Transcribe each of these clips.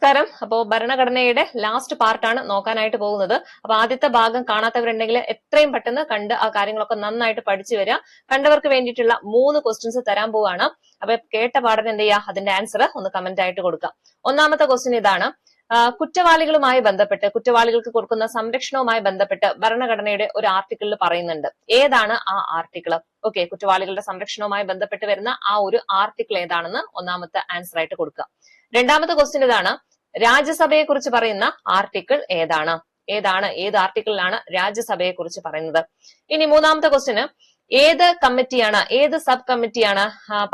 നമസ്കാരം. അപ്പോ ഭരണഘടനയുടെ ലാസ്റ്റ് പാർട്ടാണ് നോക്കാനായിട്ട് പോകുന്നത്. അപ്പൊ ആദ്യത്തെ ഭാഗം കാണാത്തവരുണ്ടെങ്കിൽ എത്രയും പെട്ടെന്ന് കണ്ട് ആ കാര്യങ്ങളൊക്കെ നന്നായിട്ട് പഠിച്ചു വരിക. കണ്ടവർക്ക് വേണ്ടിയിട്ടുള്ള 3 ക്വസ്റ്റ്യൻസ് തരാൻ പോവാണ്. അപ്പൊ കേട്ട പാഠം എന്ത് ചെയ്യുക, അതിന്റെ ആൻസർ ഒന്ന് കമന്റ് ആയിട്ട് കൊടുക്കുക. ഒന്നാമത്തെ ക്വസ്റ്റ്യൻ ഇതാണ്. കുറ്റവാളികളുമായി ബന്ധപ്പെട്ട്, കുറ്റവാളികൾക്ക് കൊടുക്കുന്ന സംരക്ഷണവുമായി ബന്ധപ്പെട്ട് ഭരണഘടനയുടെ ഒരു ആർട്ടിക്കിളിൽ പറയുന്നുണ്ട്. ഏതാണ് ആ ആർട്ടിക്കിൾ? ഓക്കെ, കുറ്റവാളികളുടെ സംരക്ഷണവുമായി ബന്ധപ്പെട്ട് വരുന്ന ആ ഒരു ആർട്ടിക്കിൾ ഏതാണെന്ന് ഒന്നാമത്തെ ആൻസർ ആയിട്ട് കൊടുക്കുക. രണ്ടാമത്തെ ക്വസ്റ്റ്യൻ ഇതാണ്. രാജ്യസഭയെ കുറിച്ച് പറയുന്ന ആർട്ടിക്കിൾ ഏതാണ്? ഏത് ആർട്ടിക്കിളിലാണ് രാജ്യസഭയെ കുറിച്ച് പറയുന്നത്? ഇനി മൂന്നാമത്തെ ക്വസ്റ്റ്യന്, ഏത് കമ്മിറ്റിയാണ്, ഏത് സബ് കമ്മിറ്റിയാണ്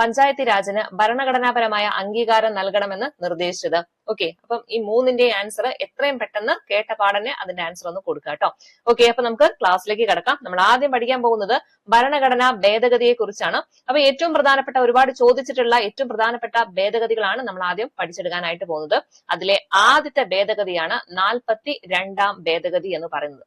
പഞ്ചായത്തി രാജിന് ഭരണഘടനാപരമായ അംഗീകാരം നൽകണമെന്ന് നിർദ്ദേശിച്ചത്? ഓക്കെ, അപ്പം ഈ മൂന്നിന്റെ ആൻസർ എത്രയും പെട്ടെന്ന് കേട്ട പാടന്നെ അതിന്റെ ആൻസർ ഒന്ന് കൊടുക്കുക കേട്ടോ. ഓക്കെ, അപ്പൊ നമുക്ക് ക്ലാസ്സിലേക്ക് കിടക്കാം. നമ്മൾ ആദ്യം പഠിക്കാൻ പോകുന്നത് ഭരണഘടനാ ഭേദഗതിയെ കുറിച്ചാണ്. അപ്പൊ ഏറ്റവും പ്രധാനപ്പെട്ട, ഒരുപാട് ചോദിച്ചിട്ടുള്ള ഏറ്റവും പ്രധാനപ്പെട്ട ഭേദഗതികളാണ് നമ്മൾ ആദ്യം പഠിച്ചെടുക്കാനായിട്ട് പോകുന്നത്. അതിലെ ആദ്യത്തെ ഭേദഗതിയാണ് 42ാം ഭേദഗതി എന്ന് പറയുന്നത്.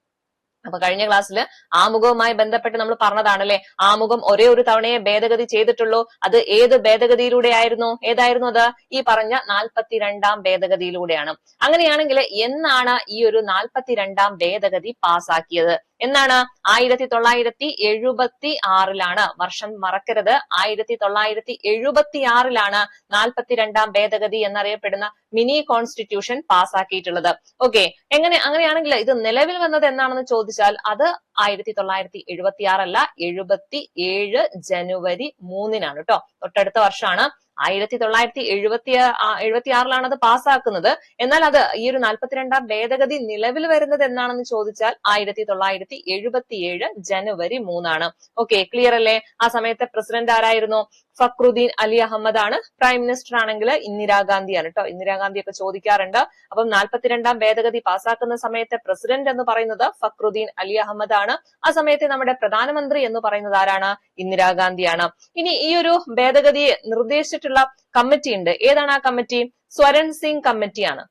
അപ്പൊ കഴിഞ്ഞ ക്ലാസ്സിൽ ആമുഖവുമായി ബന്ധപ്പെട്ട് നമ്മൾ പറഞ്ഞതാണല്ലേ, ആമുഖം ഒരേ ഒരു തവണയെ ഭേദഗതി ചെയ്തിട്ടുള്ളൂ. അത് ഏത് ഭേദഗതിയിലൂടെ ആയിരുന്നു? ഏതായിരുന്നു അത്? ഈ പറഞ്ഞ 42ാം ഭേദഗതിയിലൂടെയാണ്. അങ്ങനെയാണെങ്കിൽ എന്നാണ് ഈ ഒരു 42ാം ഭേദഗതി പാസാക്കിയത്? എന്നാണ്? 1976 വർഷം മറക്കരുത്. 1976 42ാം ഭേദഗതി എന്നറിയപ്പെടുന്ന മിനി കോൺസ്റ്റിറ്റ്യൂഷൻ പാസ്സാക്കിയിട്ടുള്ളത്. ഓക്കെ, അങ്ങനെയാണെങ്കിൽ ഇത് നിലവിൽ വന്നത് എന്നാണെന്ന് ചോദിച്ചാൽ അത് 1976 അല്ല, 77 ജനുവരി 3 കേട്ടോ. തൊട്ടടുത്ത വർഷമാണ്. 1976 അത് പാസ്സാക്കുന്നത്. എന്നാൽ അത് ഈ ഒരു 42ാം ഭേദഗതി നിലവിൽ വരുന്നത് എന്നാണെന്ന് ചോദിച്ചാൽ 1977 ജനുവരി 3. ഓക്കെ, ക്ലിയർ അല്ലേ? ആ സമയത്തെ പ്രസിഡന്റ് ആരായിരുന്നു? ഫക്രുദ്ദീൻ അലി അഹമ്മദ് ആണ്. പ്രൈം മിനിസ്റ്റർ ആണെങ്കിൽ ഇന്ദിരാഗാന്ധിയാണ് കേട്ടോ. ഇന്ദിരാഗാന്ധി ഒക്കെ ചോദിക്കാറുണ്ട്. അപ്പം 42ാം ഭേദഗതി പാസ്സാക്കുന്ന സമയത്തെ പ്രസിഡന്റ് എന്ന് പറയുന്നത് ഫക്രുദ്ദീൻ അലി അഹമ്മദ് ആണ്. ആ സമയത്ത് നമ്മുടെ പ്രധാനമന്ത്രി എന്ന് പറയുന്നത് ആരാണ്? ഇന്ദിരാഗാന്ധിയാണ്. ഇനി ഈ ഒരു ഭേദഗതിയെ നിർദ്ദേശിച്ചിട്ടുള്ള കമ്മിറ്റി ഉണ്ട്. ഏതാണ് ആ കമ്മിറ്റി? സ്വരൺ സിംഗ് കമ്മിറ്റിയാണ്.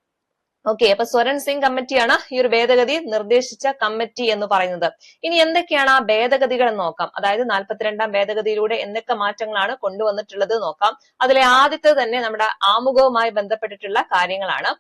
ഓക്കെ, അപ്പൊ സ്വരൺ സിംഗ് കമ്മിറ്റിയാണ് ഈ ഒരു ഭേദഗതി നിർദ്ദേശിച്ച കമ്മിറ്റി എന്ന് പറയുന്നത്. ഇനി എന്തൊക്കെയാണ് ആ ഭേദഗതികൾ എന്ന് നോക്കാം. അതായത് 42ാം ഭേദഗതിയിലൂടെ എന്തൊക്കെ മാറ്റങ്ങളാണ് കൊണ്ടുവന്നിട്ടുള്ളത് നോക്കാം. അതിലെ ആദ്യത്തെ തന്നെ നമ്മുടെ ആമുഖവുമായി ബന്ധപ്പെട്ടിട്ടുള്ള കാര്യങ്ങളാണ്.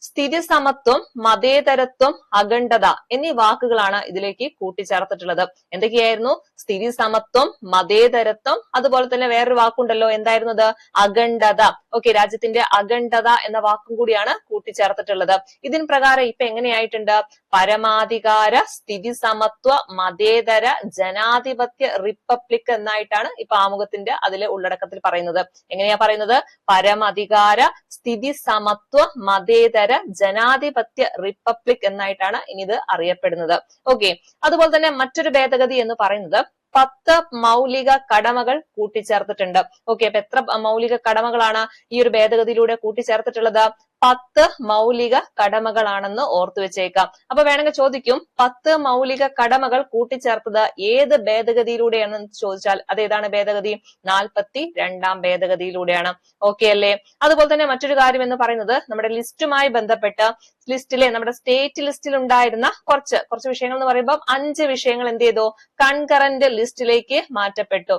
സ്ഥിതി സമത്വം, മതേതരത്വം, അഖണ്ഡത എന്നീ വാക്കുകളാണ് ഇതിലേക്ക് കൂട്ടിച്ചേർത്തിട്ടുള്ളത്. എന്തൊക്കെയായിരുന്നു? സ്ഥിതി സമത്വം, മതേതരത്വം, അതുപോലെ തന്നെ വേറൊരു വാക്കുണ്ടല്ലോ, എന്തായിരുന്നത്? അഖണ്ഡത. ഓക്കെ, രാജ്യത്തിന്റെ അഖണ്ഡത എന്ന വാക്കും കൂടിയാണ് കൂട്ടിച്ചേർത്തിട്ടുള്ളത്. ഇതിന് പ്രകാരം ഇപ്പൊ എങ്ങനെയായിട്ടുണ്ട്? പരമാധികാര, സ്ഥിതി സമത്വ, മതേതര, ജനാധിപത്യ റിപ്പബ്ലിക് എന്നായിട്ടാണ് ഇപ്പൊ ആമുഖത്തിന്റെ അതിലെ ഉള്ളടക്കത്തിൽ പറയുന്നത്. എങ്ങനെയാ പറയുന്നത്? പരമാധികാര, സ്ഥിതി സമത്വ, മതേതര, ജനാധിപത്യ റിപ്പബ്ലിക് എന്നായിട്ടാണ് ഇനി ഇത് അറിയപ്പെടുന്നത്. ഓക്കെ, അതുപോലെ തന്നെ മറ്റൊരു ഭേദഗതി എന്ന് പറയുന്നത് 10 മൗലിക കടമകൾ കൂട്ടിച്ചേർത്തിട്ടുണ്ട്. ഓക്കെ, അപ്പൊ എത്ര മൗലിക കടമകളാണ് ഈ ഒരു ഭേദഗതിയിലൂടെ കൂട്ടിച്ചേർത്തിട്ടുള്ളത്? 10 മൗലിക കടമകളാണെന്ന് ഓർത്തു വെച്ചേക്കാം. അപ്പൊ വേണമെങ്കിൽ ചോദിക്കും, 10 മൗലിക കടമകൾ കൂട്ടിച്ചേർത്തത് ഏത് ഭേദഗതിയിലൂടെയാണെന്ന് ചോദിച്ചാൽ അതേതാണ് ഭേദഗതി? 42ാം ഭേദഗതിയിലൂടെയാണ്. ഓക്കെ അല്ലേ? അതുപോലെ തന്നെ മറ്റൊരു കാര്യം എന്ന് പറയുന്നത് നമ്മുടെ ലിസ്റ്റുമായി ബന്ധപ്പെട്ട് ലിസ്റ്റിലെ നമ്മുടെ സ്റ്റേറ്റ് ലിസ്റ്റിൽ ഉണ്ടായിരുന്ന കുറച്ച് വിഷയങ്ങൾ എന്ന് പറയുമ്പോൾ 5 വിഷയങ്ങൾ എന്ത് ചെയ്തു? കൺകറന്റ് ലിസ്റ്റിലേക്ക് മാറ്റപ്പെട്ടു.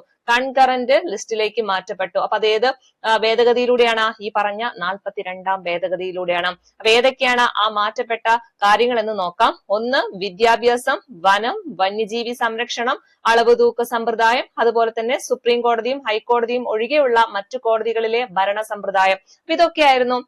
അപ്പൊ അതേത് ഭേദഗതിയിലൂടെയാണ്? ഈ പറഞ്ഞ 42ാം ഭേദഗതിയിലൂടെയാണ്. അപ്പൊ ഏതൊക്കെയാണ് ആ മാറ്റപ്പെട്ട കാര്യങ്ങൾ എന്ന് നോക്കാം. ഒന്ന്, വിദ്യാഭ്യാസം, വനം, വന്യജീവി സംരക്ഷണം, അളവ് തൂക്ക സമ്പ്രദായം, അതുപോലെ തന്നെ സുപ്രീം കോടതിയും ഹൈക്കോടതിയും ഒഴികെയുള്ള മറ്റു കോടതികളിലെ ഭരണ സമ്പ്രദായം. ഇതൊക്കെയായിരുന്നു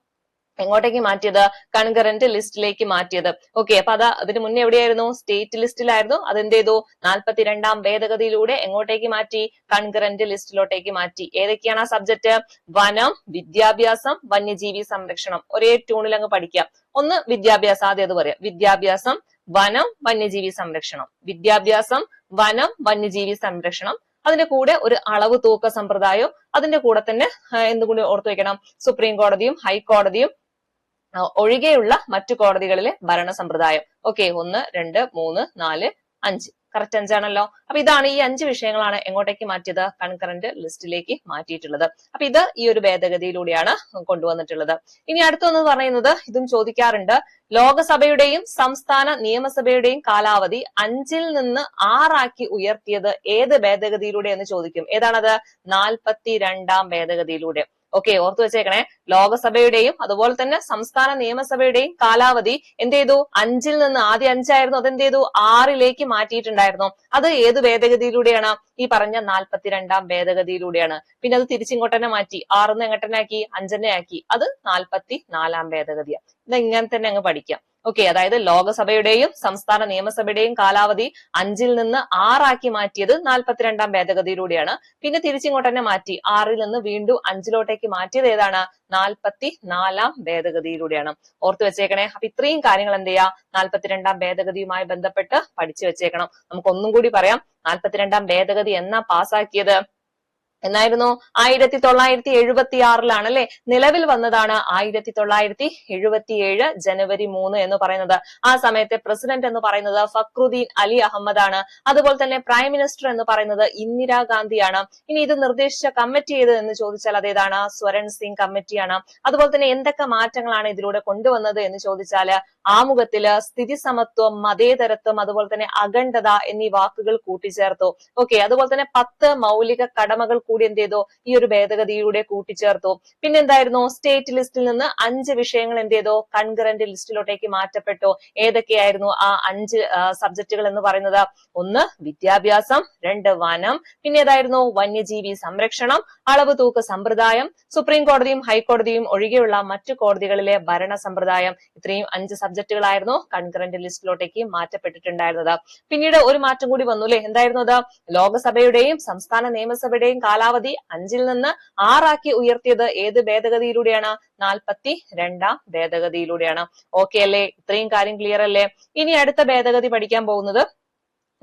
എങ്ങോട്ടേക്ക് മാറ്റിയത്? കൺകറന്റ് ലിസ്റ്റിലേക്ക് മാറ്റിയത്. ഓക്കെ, അപ്പൊ അതിന് മുന്നേ എവിടെയായിരുന്നു? സ്റ്റേറ്റ് ലിസ്റ്റിലായിരുന്നു. അതെന്ത് ചെയ്തു? 42ാം ഭേദഗതിയിലൂടെ എങ്ങോട്ടേക്ക് മാറ്റി? കൺകറന്റ് ലിസ്റ്റിലോട്ടേക്ക് മാറ്റി. ഏതൊക്കെയാണ് ആ സബ്ജക്ട്? വനം, വിദ്യാഭ്യാസം, വന്യജീവി സംരക്ഷണം. ഒരേ ട്യൂണിൽ അങ്ങ് പഠിക്കാം. ഒന്ന് വിദ്യാഭ്യാസം, ആദ്യം അത് പറയാം. വിദ്യാഭ്യാസം, വനം, വന്യജീവി സംരക്ഷണം. വിദ്യാഭ്യാസം, വനം, വന്യജീവി സംരക്ഷണം. അതിന്റെ കൂടെ ഒരു അളവ് തൂക്ക സമ്പ്രദായവും, അതിന്റെ കൂടെ തന്നെ എന്തുകൂടി ഓർത്തു വെക്കണം? സുപ്രീം കോടതിയും ഹൈക്കോടതിയും ഒഴികെയുള്ള മറ്റു കോടതികളിലെ ഭരണ സമ്പ്രദായം. ഓക്കെ, 1, 2, 3, 4, 5. കറക്റ്റ് 5 ആണല്ലോ. അപ്പൊ ഇതാണ് ഈ 5 വിഷയങ്ങളാണ് എങ്ങോട്ടേക്ക് മാറ്റിയത്? കൺകറന്റ് ലിസ്റ്റിലേക്ക് മാറ്റിയിട്ടുള്ളത്. അപ്പൊ ഇത് ഈ ഒരു ഭേദഗതിയിലൂടെയാണ് കൊണ്ടുവന്നിട്ടുള്ളത്. ഇനി അടുത്തൊന്ന് പറയുന്നത്, ഇതും ചോദിക്കാറുണ്ട്, ലോകസഭയുടെയും സംസ്ഥാന നിയമസഭയുടെയും കാലാവധി 5 നിന്ന് 6 ഉയർത്തിയത് ഏത് ഭേദഗതിയിലൂടെ എന്ന് ചോദിക്കും. ഏതാണത്? 42ാം ഭേദഗതിയിലൂടെ. ഓക്കെ, ഓർത്തു വെച്ചേക്കണേ. ലോകസഭയുടെയും അതുപോലെ തന്നെ സംസ്ഥാന നിയമസഭയുടെയും കാലാവധി എന്ത് ചെയ്തു? 5-ൽ നിന്ന് ആദ്യം 5 ആയിരുന്നു, അതെന്ത് ചെയ്തു? 6-ലേക്ക് മാറ്റിയിട്ടുണ്ടായിരുന്നു. അത് ഏത് ഭേദഗതിയിലൂടെയാണ്? ഈ പറഞ്ഞ 42-ാം ഭേദഗതിയിലൂടെയാണ്. പിന്നെ അത് തിരിച്ചിങ്ങോട്ട് തന്നെ മാറ്റി, 6-ന്ന് എങ്ങോട്ടെ ആക്കി? 5-നെ ആക്കി. അത് 44-ാം ഭേദഗതിയാണ്. ഇത് ഇങ്ങനെ തന്നെ അങ്ങ് പഠിക്കാം. ഓക്കെ, അതായത് ലോകസഭയുടെയും സംസ്ഥാന നിയമസഭയുടെയും കാലാവധി 5-ൽ നിന്ന് 6 മാറ്റിയത് 42-ാം ഭേദഗതിയിലൂടെയാണ്. പിന്നെ തിരിച്ചിങ്ങോട്ട് തന്നെ മാറ്റി, 6-ൽ നിന്ന് വീണ്ടും 5-ലോട്ടേക്ക് മാറ്റിയത് ഏതാണ്? 44-ാം ഭേദഗതിയിലൂടെയാണ്. ഓർത്തു വെച്ചേക്കണേ. അപ്പൊ ഇത്രയും കാര്യങ്ങൾ എന്ത് ചെയ്യാ? 42-ാം ഭേദഗതിയുമായി ബന്ധപ്പെട്ട് പഠിച്ചു വെച്ചേക്കണം. നമുക്ക് ഒന്നും കൂടി പറയാം. 42-ാം ഭേദഗതി എന്നാ പാസ്സാക്കിയത്? എന്നായിരുന്നു? 1976-ലാണ് അല്ലെ? നിലവിൽ വന്നതാണ് 1977 ജനുവരി 3 എന്ന് പറയുന്നത്. ആ സമയത്തെ പ്രസിഡന്റ് എന്ന് പറയുന്നത് ഫക്രുദ്ദീൻ അലി അഹമ്മദ് ആണ്. അതുപോലെ തന്നെ പ്രൈം മിനിസ്റ്റർ എന്ന് പറയുന്നത് ഇന്ദിരാഗാന്ധിയാണ്. ഇനി ഇത് നിർദ്ദേശിച്ച കമ്മിറ്റി ഏത് എന്ന് ചോദിച്ചാൽ അതേതാണ്? സ്വരൺ സിംഗ് കമ്മിറ്റിയാണ്. അതുപോലെ തന്നെ എന്തൊക്കെ മാറ്റങ്ങളാണ് ഇതിലൂടെ കൊണ്ടുവന്നത് എന്ന് ചോദിച്ചാൽ ആമുഖത്തില് സ്ഥിതി സമത്വം, മതേതരത്വം, അതുപോലെ തന്നെ അഖണ്ഡത എന്നീ വാക്കുകൾ കൂട്ടിച്ചേർത്തു. ഓക്കെ, അതുപോലെ തന്നെ 10 മൗലിക കടമകൾ കൂടി എന്ത് ചെയ്തു? ഈ ഒരു ഭേദഗതിയിലൂടെ കൂട്ടിച്ചേർത്തു. പിന്നെ എന്തായിരുന്നു? സ്റ്റേറ്റ് ലിസ്റ്റിൽ നിന്ന് 5 വിഷയങ്ങൾ എന്ത് ചെയ്തു? കൺകറന്റ് ലിസ്റ്റിലോട്ടേക്ക് മാറ്റപ്പെട്ടു. ഏതൊക്കെയായിരുന്നു ആ 5 സബ്ജക്റ്റുകൾ എന്ന് പറയുന്നത്? 1 വിദ്യാഭ്യാസം, 2 വനം, പിന്നെ ഏതായിരുന്നു? വന്യജീവി സംരക്ഷണം, അളവ് തൂക്ക് സമ്പ്രദായം, സുപ്രീം കോടതിയും ഹൈക്കോടതിയും ഒഴികെയുള്ള മറ്റു കോടതികളിലെ ഭരണ സമ്പ്രദായം. ഇത്രയും 5 സബ്ജക്റ്റുകളായിരുന്നു കൺകറന്റ് ലിസ്റ്റിലോട്ടേക്ക് മാറ്റപ്പെട്ടിട്ടുണ്ടായിരുന്നത്. പിന്നീട് ഒരു മാറ്റം കൂടി വന്നു അല്ലെ? എന്തായിരുന്നു അത്? ലോകസഭയുടെയും സംസ്ഥാന നിയമസഭയുടെയും കാലാവധി 5-ൽ നിന്ന് 6 ഉയർത്തിയത് ഏത് ഭേദഗതിയിലൂടെയാണ്? 42-ാം ഭേദഗതിയിലൂടെയാണ്. ഓക്കെ അല്ലേ? ഇത്രയും കാര്യം ക്ലിയർ അല്ലേ? ഇനി അടുത്ത ഭേദഗതി പഠിക്കാൻ പോകുന്നത്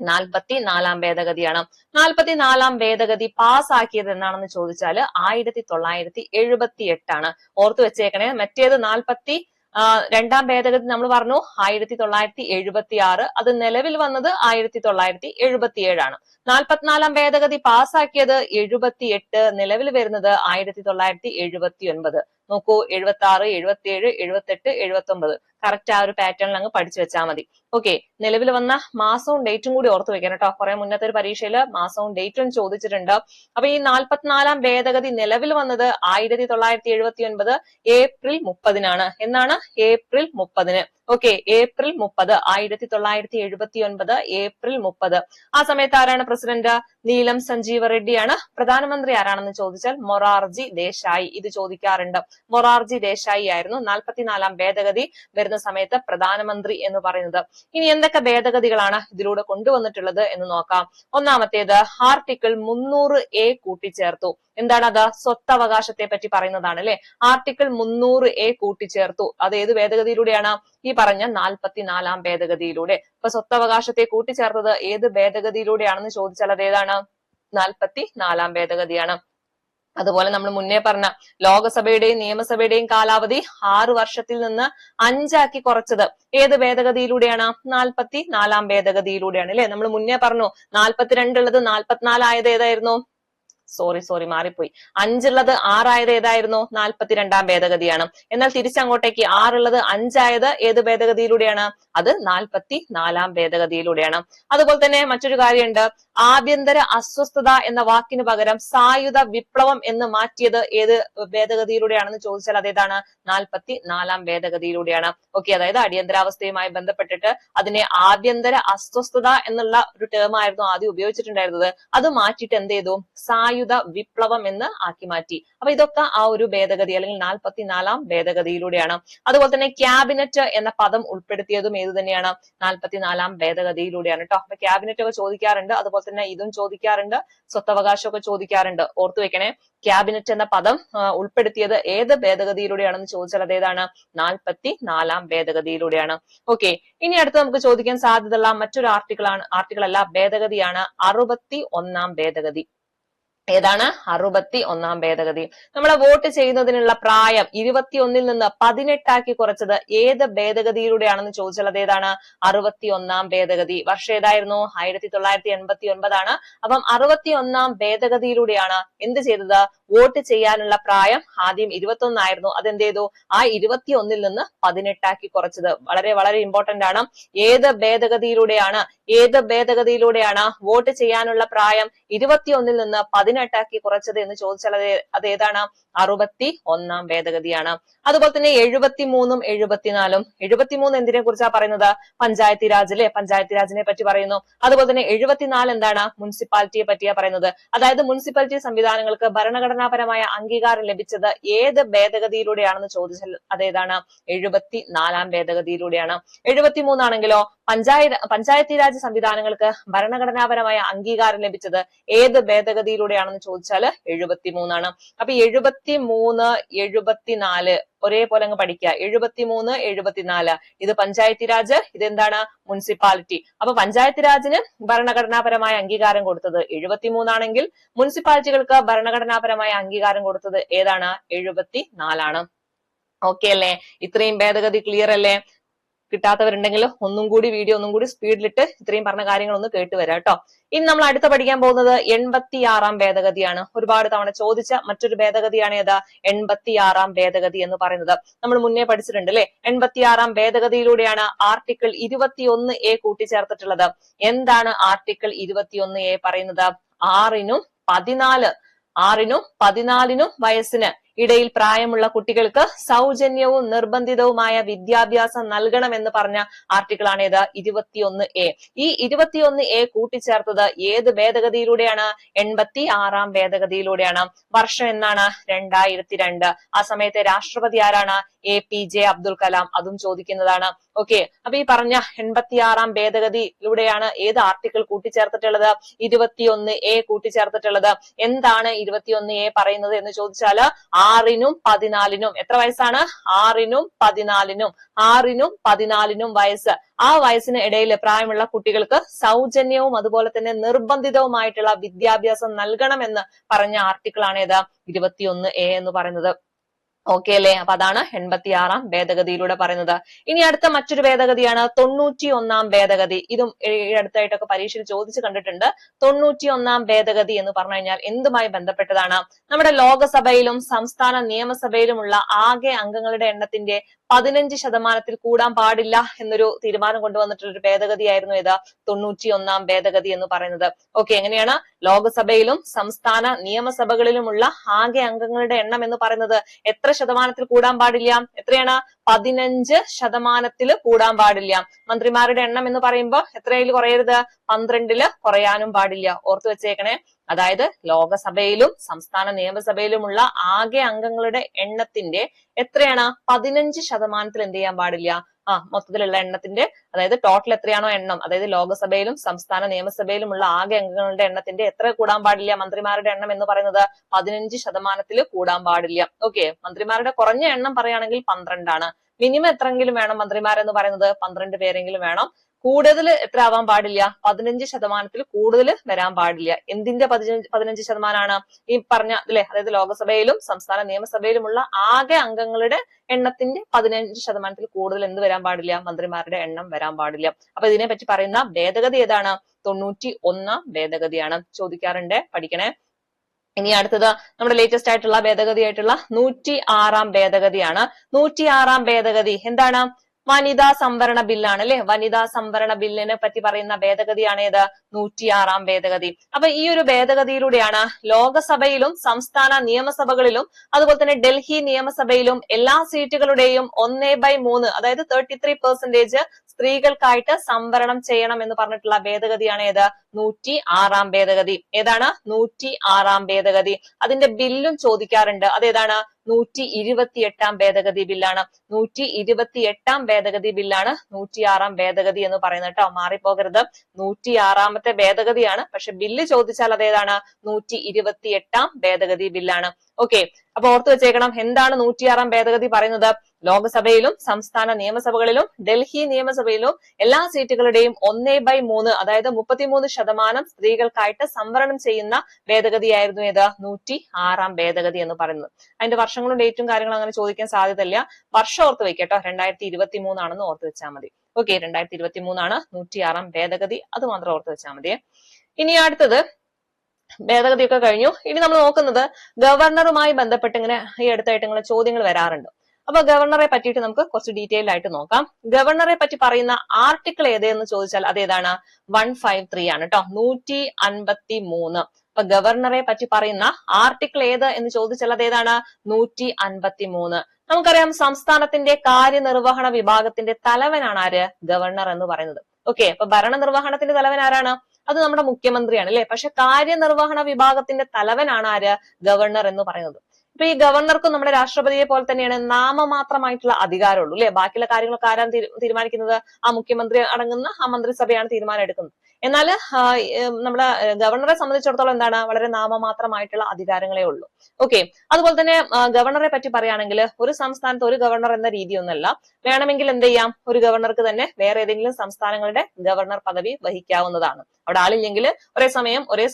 44-ാം ഭേദഗതിയാണ്. 44-ാം ഭേദഗതി പാസ്സാക്കിയത് എന്നാണെന്ന് ചോദിച്ചാൽ 1978 ആണ്. ഓർത്തു വെച്ചേക്കണേ. മറ്റേത് 42-ാം ഭേദഗതി നമ്മൾ പറഞ്ഞു 1976. അത് നിലവിൽ വന്നത് 1977 ആണ്. 44-ാം ഭേദഗതി പാസ്സാക്കിയത് 78, നിലവിൽ വരുന്നത് 1979. നോക്കൂ, 76, 77, 78, 79. കറക്റ്റ് ആ ഒരു പാറ്റേണിൽ അങ്ങ് പഠിച്ചു വെച്ചാൽ മതി. ഓക്കെ, നിലവിൽ വന്ന മാസവും ഡേറ്റും കൂടി ഓർത്തു വെക്കണം കേട്ടോ. കുറെ മുന്നത്തെ ഒരു പരീക്ഷയിൽ മാസവും ഡേറ്റും ചോദിച്ചിട്ടുണ്ട്. അപ്പൊ ഈ 44-ാം ഭേദഗതി നിലവിൽ വന്നത് 1979 ഏപ്രിൽ 30-നാണ്. എന്നാണ്? ഏപ്രിൽ 30-ന്. Okay, April 30, 1979 April 30. ആ സമയത്ത് ആരാണ് പ്രസിഡന്റ്? നീലം സഞ്ജീവ റെഡ്ഡിയാണ്. പ്രധാനമന്ത്രി ആരാണെന്ന് ചോദിച്ചാൽ മൊറാർജി ദേശായി. ഇത് ചോദിക്കാറുണ്ട്. മൊറാർജി ദേശായി ആയിരുന്നു 44-ാം ഭേദഗതി വരുന്ന സമയത്ത് പ്രധാനമന്ത്രി എന്ന് പറയുന്നത്. ഇനി എന്തൊക്കെ ഭേദഗതികളാണ് ഇതിലൂടെ കൊണ്ടുവന്നിട്ടുള്ളത് എന്ന് നോക്കാം. ഒന്നാമത്തേത് ആർട്ടിക്കിൾ 300A കൂട്ടിച്ചേർത്തു. എന്താണത്? സ്വത്തവകാശത്തെ പറ്റി പറയുന്നതാണ് അല്ലെ? ആർട്ടിക്കിൾ 300A കൂട്ടിച്ചേർത്തു. അത് ഏത് ഭേദഗതിയിലൂടെയാണ്? ഈ പറഞ്ഞ 44-ാം ഭേദഗതിയിലൂടെ. അപ്പൊ സ്വത്തവകാശത്തെ കൂട്ടിച്ചേർത്തത് ഏത് ഭേദഗതിയിലൂടെയാണെന്ന് ചോദിച്ചാൽ അത് ഏതാണ്? 44-ാം ഭേദഗതിയാണ്. അതുപോലെ നമ്മൾ മുന്നേ പറഞ്ഞ ലോകസഭയുടെയും നിയമസഭയുടെയും കാലാവധി 6 വർഷത്തിൽ നിന്ന് 5 കുറച്ചത് ഏത് ഭേദഗതിയിലൂടെയാണ്? 44-ാം ഭേദഗതിയിലൂടെയാണ് അല്ലെ? നമ്മൾ മുന്നേ പറഞ്ഞു 42 ഉള്ളത് 44 ആയത് ഏതായിരുന്നു? സോറി മാറിപ്പോയി. 5 ഉള്ളത് 6 ആയത് ഏതായിരുന്നു? 42-ാം ഭേദഗതിയാണ്. എന്നാൽ തിരിച്ചങ്ങോട്ടേക്ക് 6 ഉള്ളത് 5 ആയത് ഏത് ഭേദഗതിയിലൂടെയാണ്? അത് 44-ാം ഭേദഗതിയിലൂടെയാണ്. അതുപോലെ തന്നെ മറ്റൊരു കാര്യമുണ്ട്. ആഭ്യന്തര അസ്വസ്ഥത എന്ന വാക്കിന് പകരം സായുധ വിപ്ലവം എന്ന് മാറ്റിയത് ഏത് ഭേദഗതിയിലൂടെയാണെന്ന് ചോദിച്ചാൽ അതേതാണ്? 44-ാം ഭേദഗതിയിലൂടെയാണ്. ഓക്കെ, അതായത് അടിയന്തരാവസ്ഥയുമായി ബന്ധപ്പെട്ടിട്ട് അതിനെ ആഭ്യന്തര അസ്വസ്ഥത എന്നുള്ള ഒരു ടേം ആയിരുന്നു ആദ്യം ഉപയോഗിച്ചിട്ടുണ്ടായിരുന്നത്. അത് മാറ്റിയിട്ട് എന്ത് ചെയ്തു? സായുധ വിപ്ലവം എന്ന് ആക്കി മാറ്റി. അപ്പൊ ഇതൊക്കെ ആ ഒരു ഭേദഗതി അല്ലെങ്കിൽ 44-ാം ഭേദഗതിയിലൂടെയാണ്. അതുപോലെ തന്നെ ക്യാബിനറ്റ് എന്ന പദം ഉൾപ്പെടുത്തിയതും ഏത് തന്നെയാണ്? 44-ാം ഭേദഗതിയിലൂടെയാണ് കേട്ടോ. അപ്പൊ ക്യാബിനറ്റ് ഒക്കെ ചോദിക്കാറുണ്ട്. അതുപോലെ തന്നെ ഇതും ചോദിക്കാറുണ്ട്. സ്വത്തവകാശമൊക്കെ ചോദിക്കാറുണ്ട്. ഓർത്തു വെക്കണേ. ക്യാബിനറ്റ് എന്ന പദം ഉൾപ്പെടുത്തിയത് ഏത് ഭേദഗതിയിലൂടെയാണെന്ന് ചോദിച്ചാൽ അതേതാണ്? 44-ാം ഭേദഗതിയിലൂടെയാണ്. ഓക്കെ, ഇനി അടുത്ത് നമുക്ക് ചോദിക്കാൻ സാധ്യതയുള്ള മറ്റൊരു ആർട്ടിക്കിൾ അല്ല, ഭേദഗതിയാണ് 61-ാം ഭേദഗതി. ഏതാണ്? 61-ാം ഭേദഗതി. നമ്മളെ വോട്ട് ചെയ്യുന്നതിനുള്ള പ്രായം 21-ൽ നിന്ന് 18 കുറച്ചത് ഏത് ഭേദഗതിയിലൂടെയാണെന്ന് ചോദിച്ചാൽ അതേതാണ്? 61-ാം ഭേദഗതി. വർഷം ഏതായിരുന്നു? 1989 ആണ്. അപ്പം 61-ാം ഭേദഗതിയിലൂടെയാണ് എന്ത് ചെയ്തത്? വോട്ട് ചെയ്യാനുള്ള പ്രായം ആദ്യം 21 ആയിരുന്നു. അതെന്ത് ചെയ്തു? ആ 21-ൽ നിന്ന് 18 കുറച്ചത്. വളരെ വളരെ ഇമ്പോർട്ടന്റ് ആണ്. ഏത് ഭേദഗതിയിലൂടെയാണ് വോട്ട് ചെയ്യാനുള്ള പ്രായം 21-ൽ നിന്ന് 18 18ആക്കി കുറച്ചത് എന്ന് ചോദിച്ചാൽ അത് ഏതാണ്? 61 ഭേദഗതിയാണ്. അതുപോലെ തന്നെ 73ഉം 74ഉം. 73 എന്തിനെ കുറിച്ചാണ് പറയുന്നത്? പഞ്ചായത്തി രാജ് അല്ലെ, പഞ്ചായത്തി രാജിനെ പറ്റി പറയുന്നു. അതുപോലെ തന്നെ 74 എന്താണ്? മുനിസിപ്പാലിറ്റിയെ പറ്റിയാ പറയുന്നത്. അതായത് മുനിസിപ്പാലിറ്റി സംവിധാനങ്ങൾക്ക് ഭരണഘടനാപരമായ അംഗീകാരം ലഭിച്ചത് ഏത് ഭേദഗതിയിലൂടെയാണെന്ന് ചോദിച്ചാൽ അതേതാണ്? 74 ഭേദഗതിയിലൂടെയാണ്. 73 ആണെങ്കിലോ പഞ്ചായത്തി രാജ് സംവിധാനങ്ങൾക്ക് ഭരണഘടനാപരമായ അംഗീകാരം ലഭിച്ചത് ഏത് ഭേദഗതിയിലൂടെയാണെന്ന് ചോദിച്ചാൽ 73 അപ്പൊ 73, 74 ഒരേപോലെ അങ്ങ് പഠിക്കുക. 73, 74 ഇത് പഞ്ചായത്തി രാജ്, ഇതെന്താണ്? മുനിസിപ്പാലിറ്റി. അപ്പൊ പഞ്ചായത്തി രാജിന് ഭരണഘടനാപരമായ അംഗീകാരം കൊടുത്തത് 73 ആണെങ്കിൽ മുനിസിപ്പാലിറ്റികൾക്ക് ഭരണഘടനാപരമായ അംഗീകാരം കൊടുത്തത് ഏതാണ്? 74. ഓക്കെ അല്ലേ? ഇത്രയും ഭേദഗതി ക്ലിയർ അല്ലേ? കിട്ടാത്തവരുണ്ടെങ്കിൽ വീഡിയോ ഒന്നും കൂടി സ്പീഡിലിട്ട് ഇത്രയും പറഞ്ഞ കാര്യങ്ങൾ ഒന്ന് കേട്ടുവരാം കേട്ടോ. ഇനി നമ്മൾ അടുത്ത പഠിക്കാൻ പോകുന്നത് 86 ഭേദഗതിയാണ്. ഒരുപാട് തവണ ചോദിച്ച മറ്റൊരു ഭേദഗതിയാണ് ഏത്? 86 ഭേദഗതി എന്ന് പറയുന്നത്. നമ്മൾ മുന്നേ പഠിച്ചിട്ടുണ്ട് അല്ലെ? 86 ഭേദഗതിയിലൂടെയാണ് ആർട്ടിക്കിൾ 21A കൂട്ടിച്ചേർത്തിട്ടുള്ളത്. എന്താണ് ആർട്ടിക്കിൾ 21A പറയുന്നത്? 6നും 14നും വയസ്സിന് ഇടയിൽ പ്രായമുള്ള കുട്ടികൾക്ക് സൗജന്യവും നിർബന്ധിതവുമായ വിദ്യാഭ്യാസം നൽകണമെന്ന് പറഞ്ഞ ആർട്ടിക്കിൾ ആണ് ഏത്? 21A. ഈ 21A കൂട്ടിച്ചേർത്തത് ഏത് ഭേദഗതിയിലൂടെയാണ്? 86 ഭേദഗതിയിലൂടെയാണ്. വർഷം എന്നാണ്? 2002. ആ സമയത്തെ രാഷ്ട്രപതി ആരാണ്? APJ അബ്ദുൽ കലാം. അതും ചോദിക്കുന്നതാണ്. ഓക്കെ, അപ്പൊ ഈ പറഞ്ഞ 86 ഭേദഗതിയിലൂടെയാണ് ഏത് ആർട്ടിക്കിൾ കൂട്ടിച്ചേർത്തിട്ടുള്ളത്? 21A കൂട്ടിച്ചേർത്തിട്ടുള്ളത്. എന്താണ് 21A പറയുന്നത് എന്ന് ചോദിച്ചാൽ 6നും 14നും എത്ര വയസ്സാണ്? 6നും 14നും വയസ്സ്. ആ വയസ്സിന് ഇടയിൽ പ്രായമുള്ള കുട്ടികൾക്ക് സൗജന്യവും അതുപോലെ തന്നെ നിർബന്ധിതവുമായിട്ടുള്ള വിദ്യാഭ്യാസം നൽകണമെന്ന് പറഞ്ഞ ആർട്ടിക്കിൾ ആണ് ഏത്? 21A എന്ന് പറയുന്നത്. ഓക്കെ അല്ലേ? അപ്പൊ അതാണ് 86 ഭേദഗതിയിലൂടെ പറയുന്നത്. ഇനി അടുത്ത മറ്റൊരു ഭേദഗതിയാണ് 91 ഭേദഗതി. ഇതും അടുത്തായിട്ടൊക്കെ പരീക്ഷയിൽ ചോദിച്ചു കണ്ടിട്ടുണ്ട്. 91 ഭേദഗതി എന്ന് പറഞ്ഞു കഴിഞ്ഞാൽ എന്തുമായി ബന്ധപ്പെട്ടതാണ്? നമ്മുടെ ലോകസഭയിലും സംസ്ഥാന നിയമസഭയിലുമുള്ള ആകെ അംഗങ്ങളുടെ എണ്ണത്തിന്റെ 15% കൂടാൻ പാടില്ല എന്നൊരു തീരുമാനം കൊണ്ടുവന്നിട്ടുള്ള ഒരു ഭേദഗതിയായിരുന്നു ഏത്? 91 ഭേദഗതി എന്ന് പറയുന്നത്. ഓക്കെ, എങ്ങനെയാണ്? ലോകസഭയിലും സംസ്ഥാന നിയമസഭകളിലുമുള്ള ആകെ അംഗങ്ങളുടെ എണ്ണം എന്ന് പറയുന്നത് എത്ര ശതമാനത്തിൽ കൂടാൻ പാടില്ല? എത്രയാണ്? 15% കൂടാൻ പാടില്ല. മന്ത്രിമാരുടെ എണ്ണം എന്ന് പറയുമ്പോൾ എത്രയിൽ കുറയരുത്? 12 കുറയാനും പാടില്ല. ഓർത്തു വെച്ചേക്കണേ. അതായത് ലോകസഭയിലും സംസ്ഥാന നിയമസഭയിലുമുള്ള ആകെ അംഗങ്ങളുടെ എണ്ണത്തിന്റെ എത്രയാണ്? 15% എന്ത് ചെയ്യാൻ പാടില്ല? മൊത്തത്തിലുള്ള എണ്ണത്തിന്റെ, അതായത് ടോട്ടൽ എത്രയാണോ എണ്ണം, അതായത് ലോകസഭയിലും സംസ്ഥാന നിയമസഭയിലുമുള്ള ആകെ അംഗങ്ങളുടെ എണ്ണത്തിന്റെ എത്ര കൂടാൻ പാടില്ല? മന്ത്രിമാരുടെ എണ്ണം എന്ന് പറയുന്നത് 15% കൂടാൻ പാടില്ല. ഓക്കെ, മന്ത്രിമാരുടെ കുറഞ്ഞ എണ്ണം പറയുകയാണെങ്കിൽ 12 ആണ്. മിനിമം എത്രയെങ്കിലും വേണം മന്ത്രിമാരെന്ന് പറയുന്നത്? 12 പേരെങ്കിലും വേണം. കൂടുതൽ എത്ര ആവാൻ പാടില്ല? 15% കൂടുതൽ വരാൻ പാടില്ല. എന്തിന്റെ 15%? ഈ പറഞ്ഞ അല്ലെ, അതായത് ലോകസഭയിലും സംസ്ഥാന നിയമസഭയിലുമുള്ള ആകെ അംഗങ്ങളുടെ എണ്ണത്തിന്റെ 15% കൂടുതൽ എന്ത് വരാൻ പാടില്ല? മന്ത്രിമാരുടെ എണ്ണം വരാൻ പാടില്ല. അപ്പൊ ഇതിനെ പറ്റി പറയുന്ന ഭേദഗതി ഏതാണ്? 91 ഭേദഗതിയാണ്. ചോദിക്കാറുണ്ട്, പഠിക്കണേ. ഇനി അടുത്തത് നമ്മുടെ ലേറ്റസ്റ്റ് ആയിട്ടുള്ള ഭേദഗതി ആയിട്ടുള്ള 106 ഭേദഗതിയാണ്. 106 ഭേദഗതി എന്താണ്? വനിതാ സംവരണ ബില്ലാണ് അല്ലെ? വനിതാ സംവരണ ബില്ലിനെ പറ്റി പറയുന്ന ഭേദഗതിയാണ് ഏത്? 106 ഭേദഗതി. അപ്പൊ ഈ ഒരു ഭേദഗതിയിലൂടെയാണ് ലോകസഭയിലും സംസ്ഥാന നിയമസഭകളിലും അതുപോലെ തന്നെ ഡൽഹി നിയമസഭയിലും എല്ലാ സീറ്റുകളുടെയും 1/3, അതായത് 33% സ്ത്രീകൾക്കായിട്ട് സംവരണം ചെയ്യണം എന്ന് പറഞ്ഞിട്ടുള്ള ഭേദഗതിയാണ് ഏത്? 106 ഭേദഗതി. ഏതാണ്? 106 ഭേദഗതി. അതിന്റെ ബില്ലും ചോദിക്കാറുണ്ട്. അതേതാണ്? 128 ഭേദഗതി ബില്ലാണ്. 128 ഭേദഗതി ബില്ലാണ് 106 ഭേദഗതി എന്ന് പറയുന്നത് കേട്ടോ. മാറിപ്പോകരുത്. 106 ഭേദഗതിയാണ്, പക്ഷെ ബില്ല് ചോദിച്ചാൽ അതേതാണ്? 128 ഭേദഗതി ബില്ലാണ്. ഓക്കെ, അപ്പൊ ഓർത്തു വെച്ചേക്കണം. എന്താണ് 106 ഭേദഗതി പറയുന്നത്? ലോകസഭയിലും സംസ്ഥാന നിയമസഭകളിലും ഡൽഹി നിയമസഭയിലും എല്ലാ സീറ്റുകളുടെയും 1/3, അതായത് 33% സ്ത്രീകൾക്കായിട്ട് സംവരണം ചെയ്യുന്ന ഭേദഗതിയായിരുന്നു ഏത്? 106 ഭേദഗതി എന്ന് പറയുന്നത്. അതിന്റെ വർഷങ്ങളും ഡേറ്റും കാര്യങ്ങളും അങ്ങനെ ചോദിക്കാൻ സാധ്യതയില്ല. വർഷം ഓർത്ത് വെക്കട്ടോ. 2023 ആണെന്ന് ഓർത്ത് വെച്ചാൽ മതി. ഓക്കെ, 2023 ആണ് 106 ഭേദഗതി. അത് മാത്രം ഓർത്ത് വെച്ചാൽ മതിയെ. ഇനി അടുത്തത് ഭേദഗതിയൊക്കെ കഴിഞ്ഞു. ഇനി നമ്മൾ നോക്കുന്നത് ഗവർണറുമായി ബന്ധപ്പെട്ട് ഇങ്ങനെ ഈ അടുത്തായിട്ട് ഇങ്ങനെ ചോദ്യങ്ങൾ വരാറുണ്ട്. അപ്പൊ ഗവർണറെ പറ്റിയിട്ട് നമുക്ക് കുറച്ച് ഡീറ്റെയിൽ ആയിട്ട് നോക്കാം. ഗവർണറെ പറ്റി പറയുന്ന ആർട്ടിക്കിൾ ഏതെന്ന് ചോദിച്ചാൽ അതേതാണ്? 153 ആണ് കേട്ടോ. 153. അപ്പൊ ഗവർണറെ പറ്റി പറയുന്ന ആർട്ടിക്കിൾ ഏത് എന്ന് ചോദിച്ചാൽ അത് ഏതാണ്? 153. നമുക്കറിയാം സംസ്ഥാനത്തിന്റെ കാര്യനിർവഹണ വിഭാഗത്തിന്റെ തലവനാണ് ആര്? ഗവർണർ എന്ന് പറയുന്നത്. ഓക്കെ, അപ്പൊ ഭരണനിർവഹണത്തിന്റെ തലവൻ ആരാണ്? അത് നമ്മുടെ മുഖ്യമന്ത്രിയാണ് അല്ലെ. പക്ഷെ കാര്യനിർവഹണ വിഭാഗത്തിന്റെ തലവനാണ് ആര്? ഗവർണർ എന്ന് പറയുന്നത്. ഇപ്പൊ ഈ ഗവർണർക്കും നമ്മുടെ രാഷ്ട്രപതിയെ പോലെ തന്നെയാണ് നാമമാത്രമായിട്ടുള്ള അധികാരമുള്ളൂ അല്ലെ. ബാക്കിയുള്ള കാര്യങ്ങളൊക്കെ ആരാണ് തീരുമാനിക്കുന്നത്? ആ മുഖ്യമന്ത്രി അടങ്ങുന്ന ആ മന്ത്രിസഭയാണ് തീരുമാനം എടുക്കുന്നത്. എന്നാൽ നമ്മുടെ ഗവർണറെ സംബന്ധിച്ചിടത്തോളം എന്താണ്? വളരെ നാമമാത്രമായിട്ടുള്ള അധികാരങ്ങളേ ഉള്ളൂ. ഓക്കെ, അതുപോലെ തന്നെ ഗവർണറെ പറ്റി പറയുകയാണെങ്കിൽ ഒരു സംസ്ഥാനത്ത് ഒരു ഗവർണർ എന്ന രീതിയൊന്നല്ല. വേണമെങ്കിൽ എന്ത് ചെയ്യാം? ഒരു ഗവർണർക്ക് തന്നെ വേറെ ഏതെങ്കിലും സംസ്ഥാനങ്ങളുടെ ഗവർണർ പദവി വഹിക്കാവുന്നതാണ്. അവിടെ ആളില്ലെങ്കിൽ ഒരേ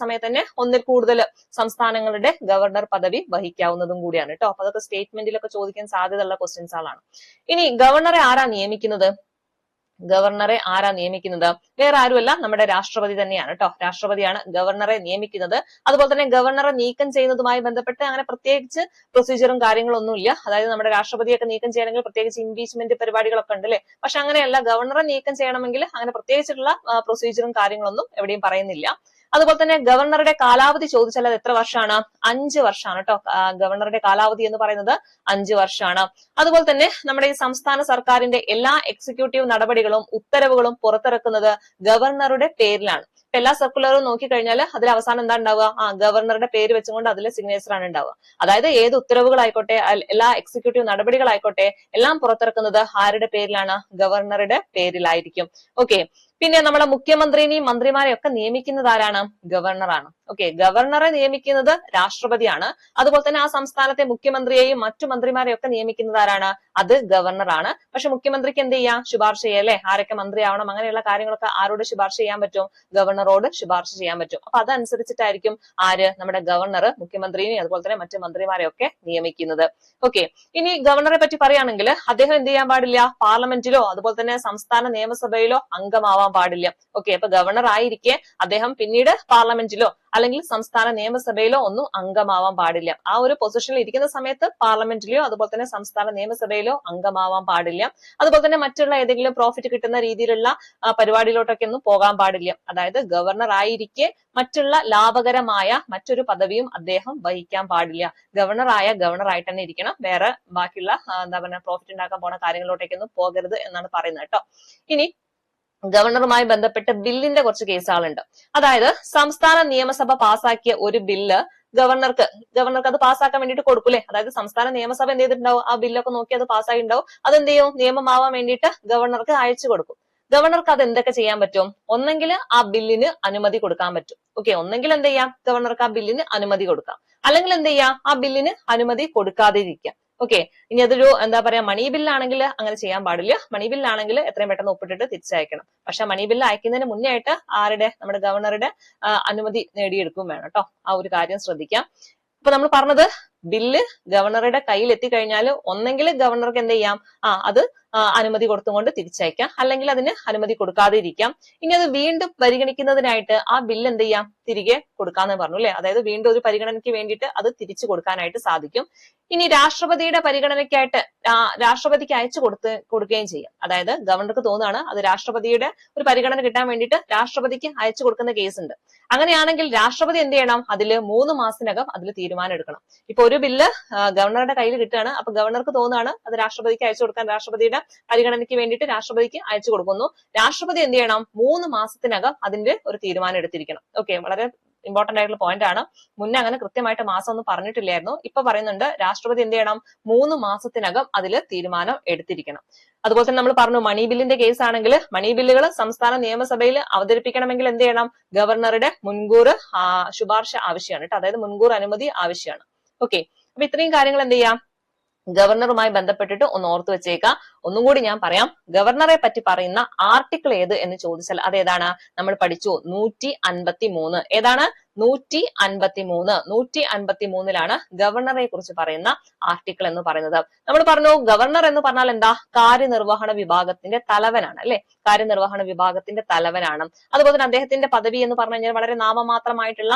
സമയത്ത് തന്നെ ഒന്നിൽ കൂടുതൽ സംസ്ഥാനങ്ങളുടെ ഗവർണർ പദവി വഹിക്കാവുന്നതും കൂടിയാണ് കേട്ടോ. അപ്പൊ അതൊക്കെ സ്റ്റേറ്റ്മെന്റിലൊക്കെ ചോദിക്കാൻ സാധ്യതയുള്ള ക്വസ്റ്റ്യൻസുകളാണ്. ഇനി ഗവർണറെ ആരാ നിയമിക്കുന്നത്? ഗവർണറെ ആരാ നിയമിക്കുന്നത്? വേറെ ആരുമല്ല, നമ്മുടെ രാഷ്ട്രപതി തന്നെയാണ് കേട്ടോ. രാഷ്ട്രപതിയാണ് ഗവർണറെ നിയമിക്കുന്നത്. അതുപോലെ തന്നെ ഗവർണറെ നീക്കം ചെയ്യുന്നതുമായി ബന്ധപ്പെട്ട് അങ്ങനെ പ്രത്യേകിച്ച് പ്രൊസീജിയറും കാര്യങ്ങളും ഒന്നുമില്ല. അതായത് നമ്മുടെ രാഷ്ട്രപതിയൊക്കെ നീക്കം ചെയ്യണമെങ്കിൽ പ്രത്യേകിച്ച് ഇംപീച്ച്മെന്റ് പരിപാടികളൊക്കെ ഉണ്ട് അല്ലെ. പക്ഷെ അങ്ങനെയല്ല, ഗവർണറെ നീക്കം ചെയ്യണമെങ്കിൽ അങ്ങനെ പ്രത്യേകിച്ചിട്ടുള്ള പ്രൊസീജിയറും കാര്യങ്ങളൊന്നും എവിടെയും പറയുന്നില്ല. അതുപോലെ തന്നെ ഗവർണറുടെ കാലാവധി ചോദിച്ചാൽ അത് എത്ര വർഷമാണ്? 5 വർഷമാണ് കേട്ടോ. ഗവർണറുടെ കാലാവധി എന്ന് പറയുന്നത് 5 വർഷമാണ്. അതുപോലെ തന്നെ നമ്മുടെ ഈ സംസ്ഥാന സർക്കാരിന്റെ എല്ലാ എക്സിക്യൂട്ടീവ് നടപടികളും ഉത്തരവുകളും പുറത്തിറക്കുന്നത് ഗവർണറുടെ പേരിലാണ്. എല്ലാ സർക്കുലറും നോക്കിക്കഴിഞ്ഞാൽ അതിൽ അവസാനം എന്താ ഉണ്ടാവുക? ഗവർണറുടെ പേര് വെച്ചുകൊണ്ട് അതിലെ സിഗ്നേച്ചർ ആണ് ഉണ്ടാവുക. അതായത് ഏത് ഉത്തരവുകളായിക്കോട്ടെ, എല്ലാ എക്സിക്യൂട്ടീവ് നടപടികളായിക്കോട്ടെ എല്ലാം പുറത്തിറക്കുന്നത് ആരുടെ പേരിലാണ്? ഗവർണറുടെ പേരിലായിരിക്കും. ഓക്കെ, പിന്നെ നമ്മുടെ മുഖ്യമന്ത്രിനെയും മന്ത്രിമാരെയും ഒക്കെ നിയമിക്കുന്നത് ആരാണ്? ഗവർണറാണ്. ഓക്കെ, ഗവർണറെ നിയമിക്കുന്നത് രാഷ്ട്രപതിയാണ്. അതുപോലെ തന്നെ ആ സംസ്ഥാനത്തെ മുഖ്യമന്ത്രിയെയും മറ്റു മന്ത്രിമാരെയും ഒക്കെ നിയമിക്കുന്നത് ആരാണ്? അത് ഗവർണറാണ്. പക്ഷെ മുഖ്യമന്ത്രിക്ക് എന്ത് ചെയ്യാം? ശുപാർശ ചെയ്യല്ലേ? ആരൊക്കെ മന്ത്രിയാവണം അങ്ങനെയുള്ള കാര്യങ്ങളൊക്കെ ആരോട് ശുപാർശ ചെയ്യാൻ പറ്റും? ഗവർണറോട് ശുപാർശ ചെയ്യാൻ പറ്റും. അപ്പൊ അതനുസരിച്ചിട്ടായിരിക്കും ആര്? നമ്മുടെ ഗവർണർ മുഖ്യമന്ത്രിയെയും അതുപോലെ തന്നെ മറ്റു മന്ത്രിമാരെയൊക്കെ നിയമിക്കുന്നത്. ഓക്കെ, ഇനി ഗവർണറെ പറ്റി പറയുകയാണെങ്കിൽ അദ്ദേഹം എന്ത് ചെയ്യാൻ പാടില്ല? പാർലമെന്റിലോ അതുപോലെ തന്നെ സംസ്ഥാന നിയമസഭയിലോ അംഗമാവാൻ പാടില്ല. ഓക്കെ, അപ്പൊ ഗവർണർ ആയിരിക്കെ അദ്ദേഹം പിന്നീട് പാർലമെന്റിലോ അല്ലെങ്കിൽ സംസ്ഥാന നിയമസഭയിലോ ഒന്നും അംഗമാവാൻ പാടില്ല. ആ ഒരു പൊസിഷനിൽ ഇരിക്കുന്ന സമയത്ത് പാർലമെന്റിലെയോ അതുപോലെ തന്നെ സംസ്ഥാന നിയമസഭയിലോ അംഗമാവാൻ പാടില്ല. അതുപോലെ തന്നെ മറ്റുള്ള ഏതെങ്കിലും പ്രോഫിറ്റ് കിട്ടുന്ന രീതിയിലുള്ള പരിപാടിയിലോട്ടൊക്കെ ഒന്നും പോകാൻ പാടില്ല. അതായത് ഗവർണർ ആയിരിക്കെ മറ്റുള്ള ലാഭകരമായ മറ്റൊരു പദവിയും അദ്ദേഹം വഹിക്കാൻ പാടില്ല. ഗവർണറായിട്ട് തന്നെ ഇരിക്കണം. വേറെ ബാക്കിയുള്ള എന്താ പറയുക പ്രോഫിറ്റ് ഉണ്ടാക്കാൻ പോണ കാര്യങ്ങളിലോട്ടേക്കൊന്നും പോകരുത് എന്നാണ് പറയുന്നത് കേട്ടോ. ഇനി ഗവർണറുമായി ബന്ധപ്പെട്ട് ബില്ലിന്റെ കുറച്ച് കേസുകളുണ്ട്. അതായത് സംസ്ഥാന നിയമസഭ പാസാക്കിയ ഒരു ബില്ല് ഗവർണർക്ക് അത് പാസ്സാക്കാൻ വേണ്ടിയിട്ട് കൊടുക്കൂലേ. അതായത് സംസ്ഥാന നിയമസഭ എന്ത് ചെയ്തിട്ടുണ്ടാവും? ആ ബില്ലൊക്കെ നോക്കി അത് പാസ്സായി ഉണ്ടാവും. അതെന്ത് ചെയ്യും? നിയമമാവാൻ വേണ്ടിയിട്ട് ഗവർണർക്ക് അയച്ചു കൊടുക്കും. ഗവർണർക്ക് അത് എന്തൊക്കെ ചെയ്യാൻ പറ്റും? ഒന്നെങ്കിൽ ആ ബില്ലിന് അനുമതി കൊടുക്കാൻ പറ്റും. ഓക്കെ, ഒന്നെങ്കിൽ എന്ത് ചെയ്യാം? ഗവർണർക്ക് ആ ബില്ലിന് അനുമതി കൊടുക്കാം. അല്ലെങ്കിൽ എന്ത് ചെയ്യാം? ആ ബില്ലിന് അനുമതി കൊടുക്കാതിരിക്കാം. ഓക്കെ, ഇനി അതൊരു എന്താ പറയാ മണി ബില്ലാണെങ്കിൽ അങ്ങനെ ചെയ്യാൻ പാടില്ല. മണി ബില്ലാണെങ്കിൽ എത്രയും പെട്ടെന്ന് ഒപ്പിട്ടിട്ട് തിരിച്ചയക്കണം. പക്ഷെ മണി ബില്ല് അയക്കുന്നതിന് മുന്നേ ആയിട്ട് നമ്മുടെ ഗവർണറുടെ അനുമതി നേടിയെടുക്കും വേണം കേട്ടോ. ആ ഒരു കാര്യം ശ്രദ്ധിക്കാം. അപ്പൊ നമ്മൾ പറഞ്ഞത് ബില്ല് ഗവർണറുടെ കയ്യിൽ എത്തിക്കഴിഞ്ഞാൽ ഒന്നെങ്കിൽ ഗവർണർക്ക് എന്ത് ചെയ്യാം? അത് അനുമതി കൊടുത്തുകൊണ്ട് തിരിച്ചയക്കാം, അല്ലെങ്കിൽ അതിന് അനുമതി കൊടുക്കാതെ ഇരിക്കാം. ഇനി അത് വീണ്ടും പരിഗണിക്കുന്നതിനായിട്ട് ആ ബില്ല് എന്ത് ചെയ്യാം? തിരികെ കൊടുക്കാന്ന് പറഞ്ഞു അല്ലെ. അതായത് വീണ്ടും ഒരു പരിഗണനയ്ക്ക് വേണ്ടിയിട്ട് അത് തിരിച്ചു കൊടുക്കാനായിട്ട് സാധിക്കും. ഇനി രാഷ്ട്രപതിയുടെ പരിഗണനയ്ക്കായിട്ട് രാഷ്ട്രപതിക്ക് അയച്ചു കൊടുക്കുകയും ചെയ്യാം. അതായത് ഗവർണർക്ക് തോന്നുകയാണ് അത് രാഷ്ട്രപതിയുടെ ഒരു പരിഗണന കിട്ടാൻ വേണ്ടിയിട്ട് രാഷ്ട്രപതിക്ക് അയച്ചു കൊടുക്കുന്ന കേസ് ഉണ്ട്. അങ്ങനെയാണെങ്കിൽ രാഷ്ട്രപതി എന്ത് ചെയ്യണം? അതില് 3 മാസത്തിനകം അതിൽ തീരുമാനം എടുക്കണം. ഇപ്പൊ ഒരു ബില്ല് ഗവർണറുടെ കയ്യിൽ കിട്ടുകയാണ്. അപ്പൊ ഗവർണർക്ക് തോന്നുകയാണ് അത് രാഷ്ട്രപതിക്ക് അയച്ചു കൊടുക്കാൻ, രാഷ്ട്രപതിയുടെ പരിഗണനയ്ക്ക് വേണ്ടിയിട്ട് രാഷ്ട്രപതിക്ക് അയച്ചു കൊടുക്കുന്നു. രാഷ്ട്രപതി എന്ത് ചെയ്യണം? 3 മാസത്തിനകം അതിന്റെ ഒരു തീരുമാനം എടുത്തിരിക്കണം. ഓക്കെ, വളരെ ഇമ്പോർട്ടന്റ് ആയിട്ടുള്ള പോയിന്റ് ആണ്. മുന്നേ അങ്ങനെ കൃത്യമായിട്ട് മാസം ഒന്നും പറഞ്ഞിട്ടില്ലായിരുന്നു. ഇപ്പൊ പറയുന്നുണ്ട് രാഷ്ട്രപതി എന്ത് ചെയ്യണം? 3 മാസത്തിനകം അതിൽ തീരുമാനം എടുത്തിരിക്കണം. അതുപോലെ തന്നെ നമ്മൾ പറഞ്ഞു മണി ബില്ലിന്റെ കേസ് ആണെങ്കിൽ മണി ബില്ലുകൾ സംസ്ഥാന നിയമസഭയിൽ അവതരിപ്പിക്കണമെങ്കിൽ എന്ത് ചെയ്യണം? ഗവർണറുടെ മുൻകൂർ ശുപാർശ ആവശ്യമാണ് കേട്ടോ. അതായത് മുൻകൂർ അനുമതി ആവശ്യമാണ്. ഓക്കെ, അപ്പൊ ഇത്രയും കാര്യങ്ങൾ എന്ത് ചെയ്യാം? ഗവർണറുമായി ബന്ധപ്പെട്ടിട്ട് ഒന്ന് ഓർത്തു വെച്ചേക്കാം. ഒന്നും കൂടി ഞാൻ പറയാം. ഗവർണറെ പറ്റി പറയുന്ന ആർട്ടിക്കിൾ ഏത് എന്ന് ചോദിച്ചാൽ അതേതാണ്? നമ്മൾ പഠിച്ചു 153. ഏതാണ്? 153. 153ലാണ് ഗവർണറെ കുറിച്ച് പറയുന്ന ആർട്ടിക്കിൾ എന്ന് പറയുന്നത്. നമ്മൾ പറഞ്ഞു ഗവർണർ എന്ന് പറഞ്ഞാൽ എന്താ? കാര്യനിർവഹണ വിഭാഗത്തിന്റെ തലവനാണ് അല്ലെ. കാര്യനിർവഹണ വിഭാഗത്തിന്റെ തലവനാണ്. അതുപോലെ തന്നെ അദ്ദേഹത്തിന്റെ പദവി എന്ന് പറഞ്ഞു കഴിഞ്ഞാൽ വളരെ നാമമാത്രമായിട്ടുള്ള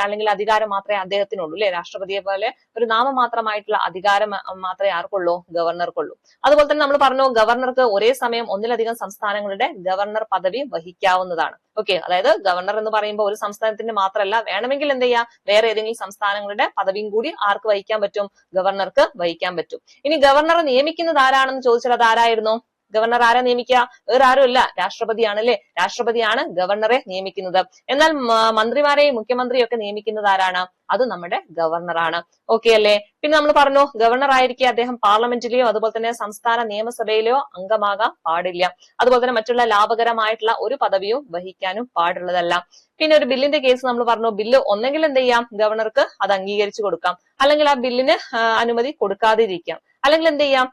അല്ലെങ്കിൽ അധികാരം മാത്രമേ അദ്ദേഹത്തിനുള്ളൂ അല്ലെ. രാഷ്ട്രപതിയെ പോലെ ഒരു നാമമാത്രമായിട്ടുള്ള അധികാരം മാത്രമേ ആർക്കുള്ളൂ? ഗവർണർക്കുള്ളൂ. അതുപോലെ തന്നെ നമ്മൾ പറഞ്ഞു ഗവർണർക്ക് ഒരേ സമയം ഒന്നിലധികം സംസ്ഥാനങ്ങളുടെ ഗവർണർ പദവി വഹിക്കാവുന്നതാണ്. ഓക്കെ, അതായത് ഗവർണർ എന്ന് പറയുമ്പോൾ ഒരു സംസ്ഥാനം സംസ്ഥാനത്തിന്റെ മാത്രമല്ല, വേണമെങ്കിൽ എന്ത് ചെയ്യാം, വേറെ ഏതെങ്കിലും സംസ്ഥാനങ്ങളുടെ പദവിയും കൂടി ആർക്ക് വഹിക്കാൻ പറ്റും, ഗവർണർക്ക് വഹിക്കാൻ പറ്റും. ഇനി ഗവർണറെ നിയമിക്കുന്നത് ആരാണെന്ന് ചോദിച്ചാൽ അത് ആരായിരുന്നു? ഗവർണർ ആരാ നിയമിക്കുക? വേറെ ആരുമല്ല, രാഷ്ട്രപതിയാണ് അല്ലെ. രാഷ്ട്രപതിയാണ് ഗവർണറെ നിയമിക്കുന്നത്. എന്നാൽ മന്ത്രിമാരെയും മുഖ്യമന്ത്രിയും ഒക്കെ നിയമിക്കുന്നത് ആരാണ്? അത് നമ്മുടെ ഗവർണറാണ്. ഓക്കെ അല്ലേ? പിന്നെ നമ്മൾ പറഞ്ഞു ഗവർണർ ആയിരിക്കെ അദ്ദേഹം പാർലമെന്റിലെയോ അതുപോലെ തന്നെ സംസ്ഥാന നിയമസഭയിലെയോ അംഗമാകാൻ പാടില്ല. അതുപോലെ തന്നെ മറ്റുള്ള ലാഭകരമായിട്ടുള്ള ഒരു പദവിയും വഹിക്കാനും പാടുള്ളതല്ല. പിന്നെ ഒരു ബില്ലിന്റെ കേസ് നമ്മൾ പറഞ്ഞു, ബില്ല് ഒന്നെങ്കിൽ എന്ത് ചെയ്യാം, ഗവർണർക്ക് അത് അംഗീകരിച്ചു കൊടുക്കാം, അല്ലെങ്കിൽ ആ ബില്ലിന് അനുമതി കൊടുക്കാതിരിക്കാം, അല്ലെങ്കിൽ എന്ത് ചെയ്യാം,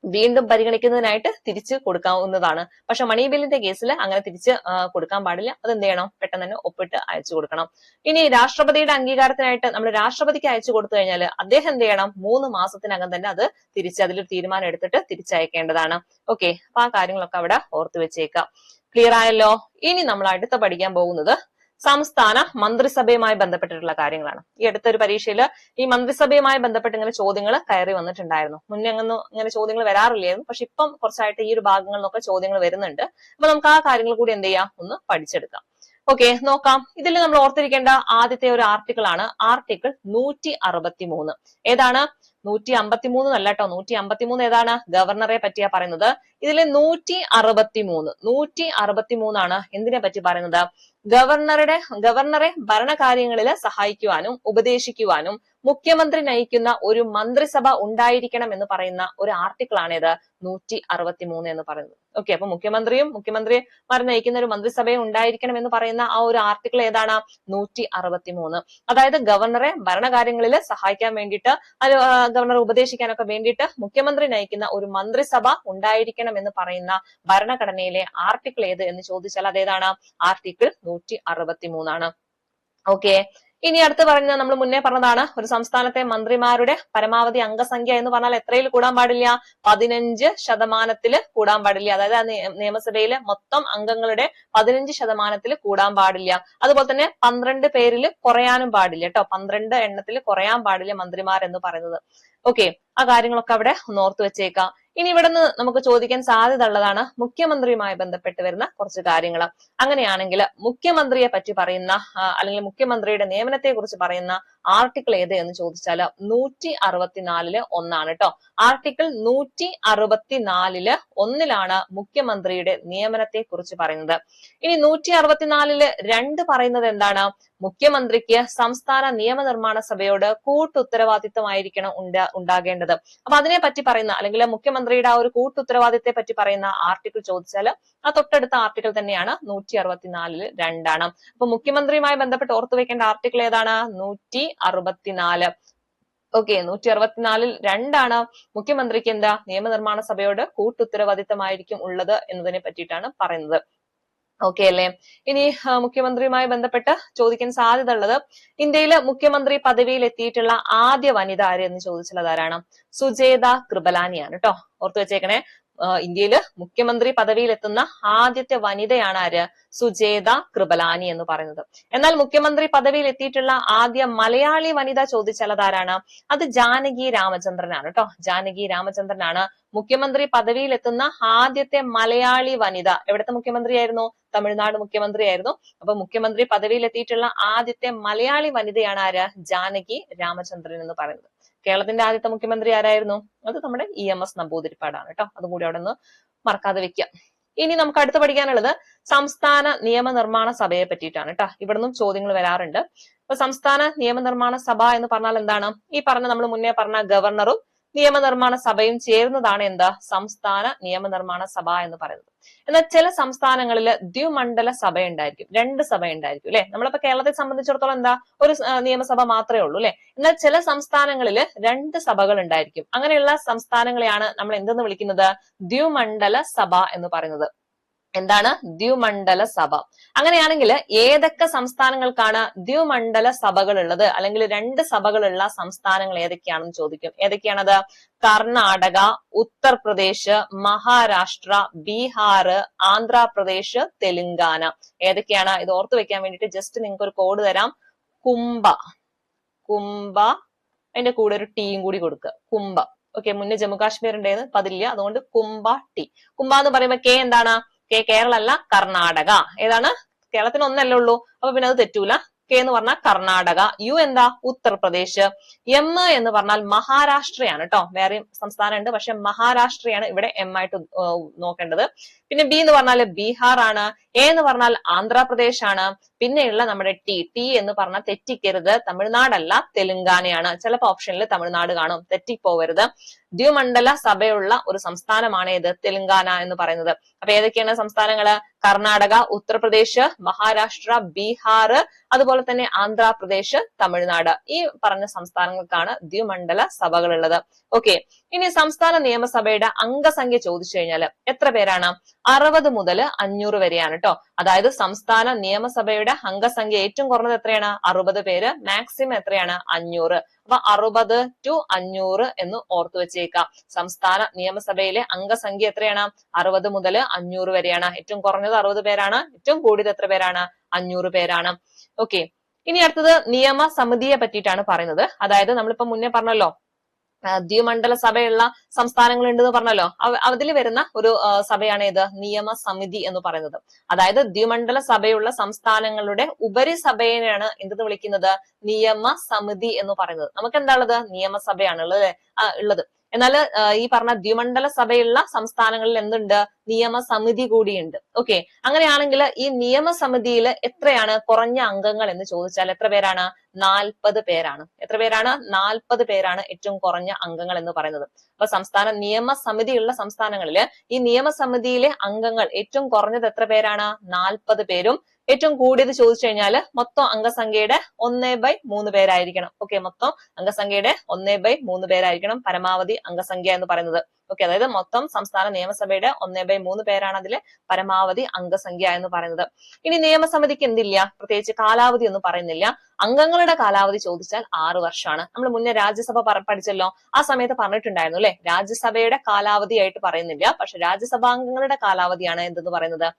വീണ്ടും പരിഗണിക്കുന്നതിനായിട്ട് തിരിച്ചു കൊടുക്കാവുന്നതാണ്. പക്ഷെ മണി ബില്ലിന്റെ കേസിൽ അങ്ങനെ തിരിച്ച് കൊടുക്കാൻ പാടില്ല. അത് എന്ത് ചെയ്യണം, പെട്ടെന്ന് തന്നെ ഒപ്പിട്ട് അയച്ചു കൊടുക്കണം. ഇനി രാഷ്ട്രപതിയുടെ അംഗീകാരത്തിനായിട്ട് നമ്മൾ രാഷ്ട്രപതിക്ക് അയച്ചു കൊടുത്തു കഴിഞ്ഞാൽ അദ്ദേഹം എന്ത് ചെയ്യണം, 3 മാസത്തിനകം തന്നെ അത് തിരിച്ച് അതിലൊരു തീരുമാനം എടുത്തിട്ട് തിരിച്ചയക്കേണ്ടതാണ്. ഓക്കെ, അപ്പൊ ആ കാര്യങ്ങളൊക്കെ അവിടെ ഓർത്തു വെച്ചേക്കാം. ക്ലിയർ ആയല്ലോ? ഇനി നമ്മൾ അടുത്ത പഠിക്കാൻ പോകുന്നത് സംസ്ഥാന മന്ത്രിസഭയുമായി ബന്ധപ്പെട്ടിട്ടുള്ള കാര്യങ്ങളാണ്. ഈ അടുത്തൊരു പരീക്ഷയിൽ ഈ മന്ത്രിസഭയുമായി ബന്ധപ്പെട്ട് ഇങ്ങനെ ചോദ്യങ്ങൾ കയറി വന്നിട്ടുണ്ടായിരുന്നു. മുന്നേ അങ്ങൊന്നും ഇങ്ങനെ ചോദ്യങ്ങൾ വരാറില്ലായിരുന്നു. പക്ഷെ ഇപ്പം കുറച്ചായിട്ട് ഈ ഒരു ഭാഗങ്ങളിൽ നിന്നൊക്കെ ചോദ്യങ്ങൾ വരുന്നുണ്ട്. അപ്പൊ നമുക്ക് ആ കാര്യങ്ങൾ കൂടി എന്ത് ചെയ്യാം, ഒന്ന് പഠിച്ചെടുക്കാം. ഓക്കെ, നോക്കാം. ഇതിൽ നമ്മൾ ഓർത്തിരിക്കേണ്ട ആദ്യത്തെ ഒരു ആർട്ടിക്കിൾ ആണ് ആർട്ടിക്കിൾ 163. ഏതാണ്? 153 അല്ല കേട്ടോ, 153 ഏതാണ്? ഗവർണറെ പറ്റിയാ പറയുന്നത്. ഇതിലെ 163 ആണ് എന്തിനെ പറ്റി പറയുന്നത്? ഗവർണറെ ഭരണകാര്യങ്ങളിൽ സഹായിക്കുവാനും ഉപദേശിക്കുവാനും മുഖ്യമന്ത്രി നയിക്കുന്ന ഒരു മന്ത്രിസഭ ഉണ്ടായിരിക്കണം എന്ന് പറയുന്ന ഒരു ആർട്ടിക്കിൾ ആണ് ഇത് 163 എന്ന് പറയുന്നത്. ഓക്കെ, അപ്പൊ മുഖ്യമന്ത്രിമാർ നയിക്കുന്ന ഒരു മന്ത്രിസഭയും ഉണ്ടായിരിക്കണം എന്ന് പറയുന്ന ആ ഒരു ആർട്ടിക്കിൾ ഏതാണ്? 163. അതായത് ഗവർണറെ ഭരണകാര്യങ്ങളിൽ സഹായിക്കാൻ വേണ്ടിയിട്ട്, ഗവർണറെ ഉപദേശിക്കാനൊക്കെ വേണ്ടിയിട്ട് മുഖ്യമന്ത്രി നയിക്കുന്ന ഒരു മന്ത്രിസഭ ഉണ്ടായിരിക്കണം എന്ന് പറയുന്ന ഭരണഘടനയിലെ ആർട്ടിക്കിൾ ഏത് എന്ന് ചോദിച്ചാൽ അതേതാണ്? ആർട്ടിക്കിൾ 163 ആണ്. ഓക്കെ, ഇനി അടുത്ത് പറഞ്ഞ നമ്മൾ മുന്നേ പറഞ്ഞതാണ്, ഒരു സംസ്ഥാനത്തെ മന്ത്രിമാരുടെ പരമാവധി അംഗസംഖ്യ എന്ന് പറഞ്ഞാൽ എത്രയിൽ കൂടാൻ പാടില്ല? 15% കൂടാൻ പാടില്ല. അതായത് ആ നിയമസഭയിലെ മൊത്തം അംഗങ്ങളുടെ 15% കൂടാൻ പാടില്ല. അതുപോലെ തന്നെ 12 പേരിൽ കുറയാനും പാടില്ല കേട്ടോ. 12 എണ്ണത്തിൽ കുറയാൻ പാടില്ല മന്ത്രിമാർ എന്ന് പറയുന്നത്. ഓക്കെ, ആ കാര്യങ്ങളൊക്കെ അവിടെ ഒന്ന് ഓർത്തു വെച്ചേക്കാം. ഇനി ഇവിടെ നിന്ന് നമുക്ക് ചോദിക്കാൻ സാധ്യത ഉള്ളതാണ് മുഖ്യമന്ത്രിയുമായി ബന്ധപ്പെട്ട് വരുന്ന കുറച്ച് കാര്യങ്ങൾ. അങ്ങനെയാണെങ്കിൽ മുഖ്യമന്ത്രിയെ പറ്റി പറയുന്ന അല്ലെങ്കിൽ മുഖ്യമന്ത്രിയുടെ നിയമനത്തെ കുറിച്ച് പറയുന്ന ആർട്ടിക്കിൾ ഏത് എന്ന് ചോദിച്ചാൽ 164 ഒന്നാണ് കേട്ടോ. ആർട്ടിക്കിൾ 164 ഒന്നിലാണ് മുഖ്യമന്ത്രിയുടെ നിയമനത്തെ കുറിച്ച് പറയുന്നത്. ഇനി 164 2 പറയുന്നത് എന്താണ്? മുഖ്യമന്ത്രിക്ക് സംസ്ഥാന നിയമനിർമ്മാണ സഭയോട് കൂട്ടുത്തരവാദിത്തമായിരിക്കണം ഉണ്ടാകേണ്ടത്. അപ്പൊ അതിനെ പറ്റി പറയുന്ന അല്ലെങ്കിൽ മുഖ്യമന്ത്രിയുടെ ആ ഒരു കൂട്ടുത്തരവാദിത്തത്തെ പറ്റി പറയുന്ന ആർട്ടിക്കിൾ ചോദിച്ചാൽ ആ തൊട്ടടുത്ത ആർട്ടിക്കിൾ തന്നെയാണ് 164 2 അപ്പൊ മുഖ്യമന്ത്രിയുമായി ബന്ധപ്പെട്ട് ഓർത്തു വെക്കേണ്ട ആർട്ടിക്കിൾ ഏതാണ്? 164. ഓക്കെ, 164 2 മുഖ്യമന്ത്രിക്ക് എന്താ നിയമനിർമ്മാണ സഭയോട് കൂട്ടുത്തരവാദിത്തമായിരിക്കും ഉള്ളത് എന്നതിനെ പറ്റിയിട്ടാണ് പറയുന്നത്. ഓക്കെ അല്ലേ? ഇനി മുഖ്യമന്ത്രിയുമായി ബന്ധപ്പെട്ട് ചോദിക്കാൻ സാധ്യത ഉള്ളത്, ഇന്ത്യയിലെ മുഖ്യമന്ത്രി പദവിയിൽ എത്തിയിട്ടുള്ള ആദ്യ വനിത ആര് എന്ന് ചോദിച്ചാൽ അതാരാണ്? സുജേത കൃപലാനിയാണ് കേട്ടോ. ഓർത്തു വെച്ചേക്കണേ, ഇന്ത്യയില് മുഖ്യമന്ത്രി പദവിയിൽ എത്തുന്ന ആദ്യത്തെ വനിതയാണ് ആര്? സുജേത കൃപലാനി എന്ന് പറയുന്നത്. എന്നാൽ മുഖ്യമന്ത്രി പദവിയിൽ എത്തിയിട്ടുള്ള ആദ്യ മലയാളി വനിത ചോദിച്ചാൽ അതാരാണ്? അത് ജാനകി രാമചന്ദ്രനാണ് കേട്ടോ. ജാനകി രാമചന്ദ്രനാണ് മുഖ്യമന്ത്രി പദവിയിൽ എത്തുന്ന ആദ്യത്തെ മലയാളി വനിത. എവിടുത്തെ മുഖ്യമന്ത്രിയായിരുന്നു? തമിഴ്നാട് മുഖ്യമന്ത്രിയായിരുന്നു. അപ്പൊ മുഖ്യമന്ത്രി പദവിയിൽ എത്തിയിട്ടുള്ള ആദ്യത്തെ മലയാളി വനിതയാണ് ആര്? ജാനകി രാമചന്ദ്രൻ എന്ന് പറയുന്നത്. കേരളത്തിന്റെ ആദ്യത്തെ മുഖ്യമന്ത്രി ആരായിരുന്നു? അത് നമ്മുടെ EMS നമ്പൂതിരിപ്പാടാണ് കേട്ടോ. അതും കൂടി അവിടെ നിന്ന് മറക്കാതെ വെക്കാം. ഇനി നമുക്ക് അടുത്ത് പഠിക്കാനുള്ളത് സംസ്ഥാന നിയമനിർമ്മാണ സഭയെ പറ്റിയിട്ടാണ് കേട്ടോ. ഇവിടെ നിന്നും ചോദ്യങ്ങൾ വരാറുണ്ട്. അപ്പൊ സംസ്ഥാന നിയമനിർമ്മാണ സഭ എന്ന് പറഞ്ഞാൽ എന്താണ്? ഈ പറഞ്ഞ നമ്മൾ മുന്നേ പറഞ്ഞ ഗവർണറും നിയമനിർമ്മാണ സഭയും ചേർന്നതാണ് എന്താ? സംസ്ഥാന നിയമനിർമ്മാണ സഭ എന്ന് പറയുന്നത്. എന്നാൽ ചില സംസ്ഥാനങ്ങളിൽ ദ്വിമണ്ഡല സഭ ഉണ്ടായിരിക്കും, 2 സഭ ഉണ്ടായിരിക്കും അല്ലെ. നമ്മളിപ്പോ കേരളത്തെ സംബന്ധിച്ചിടത്തോളം എന്താ, ഒരു നിയമസഭ മാത്രമേ ഉള്ളൂ അല്ലെ. എന്നാൽ ചില സംസ്ഥാനങ്ങളിൽ 2 സഭകൾ ഉണ്ടായിരിക്കും. അങ്ങനെയുള്ള സംസ്ഥാനങ്ങളെയാണ് നമ്മൾ എന്തെന്ന് വിളിക്കുന്നത്? ദ്വിമണ്ഡല സഭ എന്ന് പറയുന്നത്. എന്താണ്? ദ്വിമണ്ഡല സഭ. അങ്ങനെയാണെങ്കിൽ ഏതൊക്കെ സംസ്ഥാനങ്ങൾക്കാണ് ദ്വിമണ്ഡല സഭകൾ ഉള്ളത്, അല്ലെങ്കിൽ 2 സഭകളുള്ള സംസ്ഥാനങ്ങൾ ഏതൊക്കെയാണെന്ന് ചോദിക്കും. ഏതൊക്കെയാണത്? കർണാടക, ഉത്തർപ്രദേശ്, മഹാരാഷ്ട്ര, ബീഹാർ, ആന്ധ്രാപ്രദേശ്, തെലുങ്കാന. ഏതൊക്കെയാണ്? ഇത് ഓർത്തു വെക്കാൻ വേണ്ടിയിട്ട് ജസ്റ്റ് നിങ്ങൾക്ക് ഒരു കോഡ് തരാം. കുംഭ അതിന്റെ കൂടെ ഒരു ടീയും കൂടി കൊടുക്കുക. കുംഭ. ഓക്കെ, മുന്നേ ജമ്മു കാശ്മീർ ഉണ്ടായിരുന്നു, അപ്പൊ അതില്ല. അതുകൊണ്ട് കുംഭ ടി. കുംഭ എന്ന് പറയുമ്പോ കെ എന്താണ്? കേരള അല്ല, കർണാടക. ഏതാണ്? കേരളത്തിന് ഒന്നല്ലേ ഉള്ളൂ, അപ്പൊ പിന്നെ അത് തെറ്റൂല. കെ എന്ന് പറഞ്ഞാൽ കർണാടക, യു എന്താ ഉത്തർപ്രദേശ്, എം എന്ന് പറഞ്ഞാൽ മഹാരാഷ്ട്രയാണ് കേട്ടോ. വേറെയും സംസ്ഥാനം ഉണ്ട്, പക്ഷെ മഹാരാഷ്ട്രയാണ് ഇവിടെ എം ആയിട്ട് നോക്കേണ്ടത്. പിന്നെ ബി എന്ന് പറഞ്ഞാൽ ബീഹാർ ആണ്, എ എന്ന് പറഞ്ഞാൽ ആന്ധ്രാപ്രദേശ് ആണ്, പിന്നെയുള്ള നമ്മുടെ ടി എന്ന് പറഞ്ഞാൽ തെറ്റിക്കരുത്, തമിഴ്നാടല്ല തെലുങ്കാനയാണ്. ചിലപ്പോ ഓപ്ഷനിൽ തമിഴ്നാട് കാണും, തെറ്റിപ്പോവരുത്. ദ്വിമണ്ഡല സഭയുള്ള ഒരു സംസ്ഥാനമാണ് ഇത് തെലുങ്കാന എന്ന് പറയുന്നത്. അപ്പൊ ഏതൊക്കെയാണ് സംസ്ഥാനങ്ങള്? കർണാടക, ഉത്തർപ്രദേശ്, മഹാരാഷ്ട്ര, ബീഹാർ, അതുപോലെ തന്നെ ആന്ധ്രാപ്രദേശ്, തമിഴ്നാട്. ഈ പറഞ്ഞ സംസ്ഥാനങ്ങൾക്കാണ് ദ്വിമണ്ഡല സഭകളുള്ളത്. ഓക്കെ, ഇനി സംസ്ഥാന നിയമസഭയുടെ അംഗസംഖ്യ ചോദിച്ചു കഴിഞ്ഞാൽ എത്ര പേരാണ്? 60 മുതൽ 500 വരെയാണ് കേട്ടോ. അതായത് സംസ്ഥാന നിയമസഭയുടെ അംഗസംഖ്യ ഏറ്റവും കുറഞ്ഞത് എത്രയാണ്? 60 പേര്, മാക്സിമം എത്രയാണ്? 500. അപ്പൊ 60 to 500 എന്ന് ഓർത്തു വെച്ചേക്കാം. സംസ്ഥാന നിയമസഭയിലെ അംഗസംഖ്യ എത്രയാണ്? 60 മുതൽ 500 വരെയാണ്. ഏറ്റവും കുറഞ്ഞത് 60 പേരാണ്, ഏറ്റവും കൂടിയത് എത്ര പേരാണ്? 500 പേരാണ്. ഓക്കെ, ഇനി അടുത്തത് നിയമസമിതിയെ പറ്റിയിട്ടാണ് പറയുന്നത്. അതായത് നമ്മളിപ്പോ മുന്നേ പറഞ്ഞല്ലോ ദ്വിമണ്ഡല സഭയുള്ള സംസ്ഥാനങ്ങൾ ഉണ്ടെന്ന് പറഞ്ഞല്ലോ, അതിൽ വരുന്ന ഒരു സഭയാണ് ഏത്? നിയമസമിതി എന്ന് പറയുന്നത്. അതായത് ദ്വിമണ്ഡല സഭയുള്ള സംസ്ഥാനങ്ങളുടെ ഉപരിസഭയെയാണ് എന്തെന്ന് വിളിക്കുന്നത്? നിയമസമിതി എന്ന് പറയുന്നത്. നമുക്ക് എന്താ ഉള്ളത്? നിയമസഭയാണ് ഉള്ളത്. എന്നാൽ ഈ പറഞ്ഞ ദ്വിമണ്ഡല സഭയുള്ള സംസ്ഥാനങ്ങളിൽ എന്തുണ്ട്? നിയമസമിതി കൂടിയുണ്ട്. ഓക്കെ, അങ്ങനെയാണെങ്കിൽ ഈ നിയമസമിതിയിൽ എത്രയാണ് കുറഞ്ഞ അംഗങ്ങൾ എന്ന് ചോദിച്ചാൽ എത്ര പേരാണ്? 40 പേരാണ്. എത്ര പേരാണ്? 40 പേരാണ് ഏറ്റവും കുറഞ്ഞ അംഗങ്ങൾ എന്ന് പറയുന്നത്. അപ്പൊ സംസ്ഥാന നിയമസമിതിയുള്ള സംസ്ഥാനങ്ങളില് ഈ നിയമസമിതിയിലെ അംഗങ്ങൾ ഏറ്റവും കുറഞ്ഞത് എത്ര പേരാണ്? 40 പേരും. ഏറ്റവും കൂടിയത് ചോദിച്ചു കഴിഞ്ഞാല് മൊത്തം അംഗസംഖ്യയുടെ 1/3 പേരായിരിക്കണം. ഓക്കെ, മൊത്തം അംഗസംഖ്യയുടെ 1/3 പേരായിരിക്കണം പരമാവധി അംഗസംഖ്യ എന്ന് പറയുന്നത്. ഓക്കെ, അതായത് മൊത്തം സംസ്ഥാന നിയമസഭയുടെ 1/3 പേരാണ് അതിലെ പരമാവധി അംഗസംഖ്യ എന്ന് പറയുന്നത്. ഇനി നിയമസമിതിക്ക് എന്തില്ല? പ്രത്യേകിച്ച് കാലാവധി ഒന്നും പറയുന്നില്ല. അംഗങ്ങളുടെ കാലാവധി ചോദിച്ചാൽ 6 വർഷമാണ്. നമ്മൾ മുന്നേ രാജ്യസഭ പഠിച്ചല്ലോ, ആ സമയത്ത് പറഞ്ഞിട്ടുണ്ടായിരുന്നു അല്ലെ, രാജ്യസഭയുടെ കാലാവധി ആയിട്ട് പറയുന്നില്ല, പക്ഷെ രാജ്യസഭാംഗങ്ങളുടെ കാലാവധിയാണ് എന്തെന്ന് പറയുന്നത്?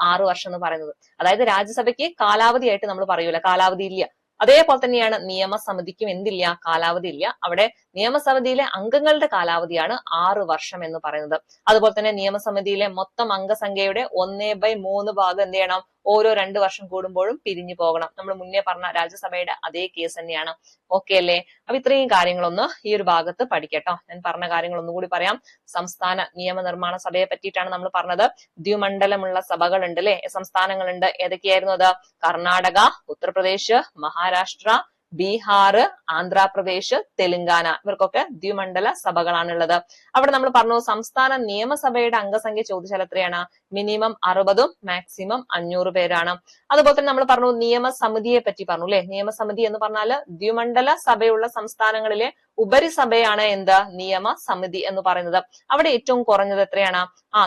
6 വർഷം എന്ന് പറയുന്നത്. അതായത് രാജ്യസഭയ്ക്ക് കാലാവധിയായിട്ട് നമ്മൾ പറയൂല, കാലാവധി ഇല്ല. അതേപോലെ തന്നെയാണ് നിയമസമിതിക്കും എന്തില്ല? കാലാവധി ഇല്ല. അവിടെ നിയമസമിതിയിലെ അംഗങ്ങളുടെ കാലാവധിയാണ് 6 വർഷം എന്ന് പറയുന്നത്. അതുപോലെ തന്നെ നിയമസമിതിയിലെ മൊത്തം അംഗസംഖ്യയുടെ 1/3 ഭാഗം എന്ത് ചെയ്യണം? ഓരോ 2 വർഷം കൂടുമ്പോഴും പിരിഞ്ഞു പോകണം. നമ്മൾ മുന്നേ പറഞ്ഞ രാജ്യസഭയുടെ അതേ കേസ് തന്നെയാണ്. ഓക്കെ അല്ലേ? അപ്പൊ ഇത്രയും കാര്യങ്ങളൊന്ന് ഈ ഒരു ഭാഗത്ത് പഠിക്കട്ടോ. ഞാൻ പറഞ്ഞ കാര്യങ്ങൾ ഒന്നുകൂടി പറയാം. സംസ്ഥാന നിയമനിർമ്മാണ സഭയെ പറ്റിയിട്ടാണ് നമ്മൾ പറഞ്ഞത്. ദ്വിമണ്ഡലമുള്ള സഭകളുണ്ട് അല്ലെ, സംസ്ഥാനങ്ങളുണ്ട്. ഏതൊക്കെയായിരുന്നു അത്? കർണാടക, ഉത്തർപ്രദേശ്, മഹാരാഷ്ട്ര, ബീഹാർ, ആന്ധ്രാപ്രദേശ്, തെലുങ്കാന. ഇവർക്കൊക്കെ ദ്വിമണ്ഡല സഭകളാണുള്ളത്. അവിടെ നമ്മൾ പറഞ്ഞു സംസ്ഥാന നിയമസഭയുടെ അംഗസംഖ്യ ചോദിച്ചാൽ എത്രയാണ്? മിനിമം 60ഉം മാക്സിമം 500 പേരാണ്. അതുപോലെ തന്നെ നമ്മൾ പറഞ്ഞു നിയമസമിതിയെ പറ്റി പറഞ്ഞു അല്ലെ. നിയമസമിതി എന്ന് പറഞ്ഞാൽ ദ്വിമണ്ഡല സഭയുള്ള സംസ്ഥാനങ്ങളിലെ ഉപരിസഭയാണ് എന്ത്? നിയമസമിതി എന്ന് പറയുന്നത്. അവിടെ ഏറ്റവും കുറഞ്ഞത് എത്രയാണ്?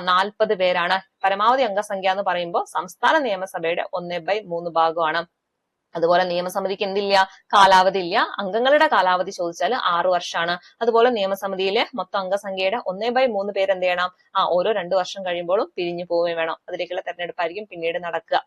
40 പേരാണ്. പരമാവധി അംഗസംഖ്യ എന്ന് പറയുമ്പോൾ സംസ്ഥാന നിയമസഭയുടെ 1/3 ഭാഗമാണ്. അതുപോലെ നിയമസമിതിക്ക് എന്തില്ല? കാലാവധി ഇല്ല. അംഗങ്ങളുടെ കാലാവധി ചോദിച്ചാൽ 6 വർഷമാണ്. അതുപോലെ നിയമസമിതിയിലെ മൊത്തം അംഗസംഖ്യയുടെ 1/3 പേര് എന്ത് ചെയ്യണം? ഓരോ 2 വർഷം കഴിയുമ്പോഴും പിരിഞ്ഞു പോവുകയും വേണം. അതിലേക്കുള്ള തെരഞ്ഞെടുപ്പായിരിക്കും പിന്നീട് നടക്കുക.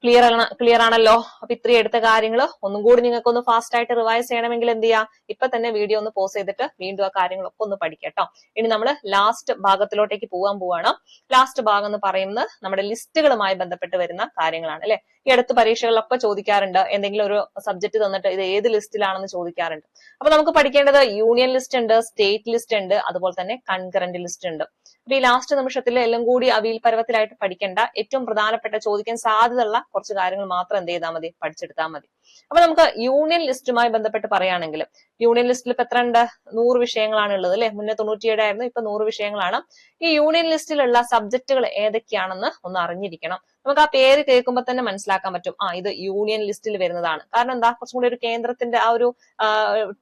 ക്ലിയർ ആണല്ലോ? അപ്പൊ ഇത്രയും എടുത്ത കാര്യങ്ങൾ ഒന്നും കൂടി നിങ്ങൾക്ക് ഒന്ന് ഫാസ്റ്റ് ആയിട്ട് റിവൈസ് ചെയ്യണമെങ്കിൽ എന്ത് ചെയ്യാം? ഇപ്പൊ തന്നെ വീഡിയോ ഒന്ന് പോസ് ചെയ്തിട്ട് വീണ്ടും ആ കാര്യങ്ങളൊക്കെ ഒന്ന് പഠിക്കട്ടോ. ഇനി നമ്മൾ ലാസ്റ്റ് ഭാഗത്തിലോട്ടേക്ക് പോവാണ്. ലാസ്റ്റ് ഭാഗം എന്ന് പറയുന്നത് നമ്മുടെ ലിസ്റ്റുകളുമായി ബന്ധപ്പെട്ട് വരുന്ന കാര്യങ്ങളാണ് അല്ലെ. ഈ അടുത്ത പരീക്ഷകളിലൊക്കെ ചോദിക്കാറുണ്ട്, എന്തെങ്കിലും ഒരു സബ്ജക്ട് തന്നിട്ട് ഇത് ഏത് ലിസ്റ്റിലാണെന്ന് ചോദിക്കാറുണ്ട്. അപ്പൊ നമുക്ക് പഠിക്കേണ്ടത് യൂണിയൻ ലിസ്റ്റ് ഉണ്ട്, സ്റ്റേറ്റ് ലിസ്റ്റ് ഉണ്ട്, അതുപോലെ തന്നെ കൺകറന്റ് ലിസ്റ്റ് ഉണ്ട്. അപ്പൊ ഈ ലാസ്റ്റ് നിമിഷത്തിൽ എല്ലാം കൂടി അവിയൽ പരുവത്തിലായിട്ട് പഠിക്കേണ്ട ഏറ്റവും പ്രധാനപ്പെട്ട ചോദിക്കാൻ സാധ്യതയുള്ള കുറച്ച് കാര്യങ്ങൾ മാത്രം എന്ത് ചെയ്താൽ മതി? പഠിച്ചെടുത്താൽ മതി. അപ്പൊ നമുക്ക് യൂണിയൻ ലിസ്റ്റുമായി ബന്ധപ്പെട്ട് പറയുകയാണെങ്കിൽ യൂണിയൻ ലിസ്റ്റിൽ ഇപ്പൊ എത്ര ഉണ്ട്? 100 വിഷയങ്ങളാണ് ഉള്ളത് അല്ലെ. മുന്നേ 97 ആയിരുന്നു, ഇപ്പൊ 100 വിഷയങ്ങളാണ്. ഈ യൂണിയൻ ലിസ്റ്റിലുള്ള സബ്ജക്റ്റുകൾ ഏതൊക്കെയാണെന്ന് ഒന്ന് അറിഞ്ഞിരിക്കണം. നമുക്ക് ആ പേര് കേൾക്കുമ്പോൾ തന്നെ മനസ്സിലാക്കാൻ പറ്റും, ഇത് യൂണിയൻ ലിസ്റ്റിൽ വരുന്നതാണ്. കാരണം എന്താ? കുറച്ചും കൂടി ഒരു കേന്ദ്രത്തിന്റെ ആ ഒരു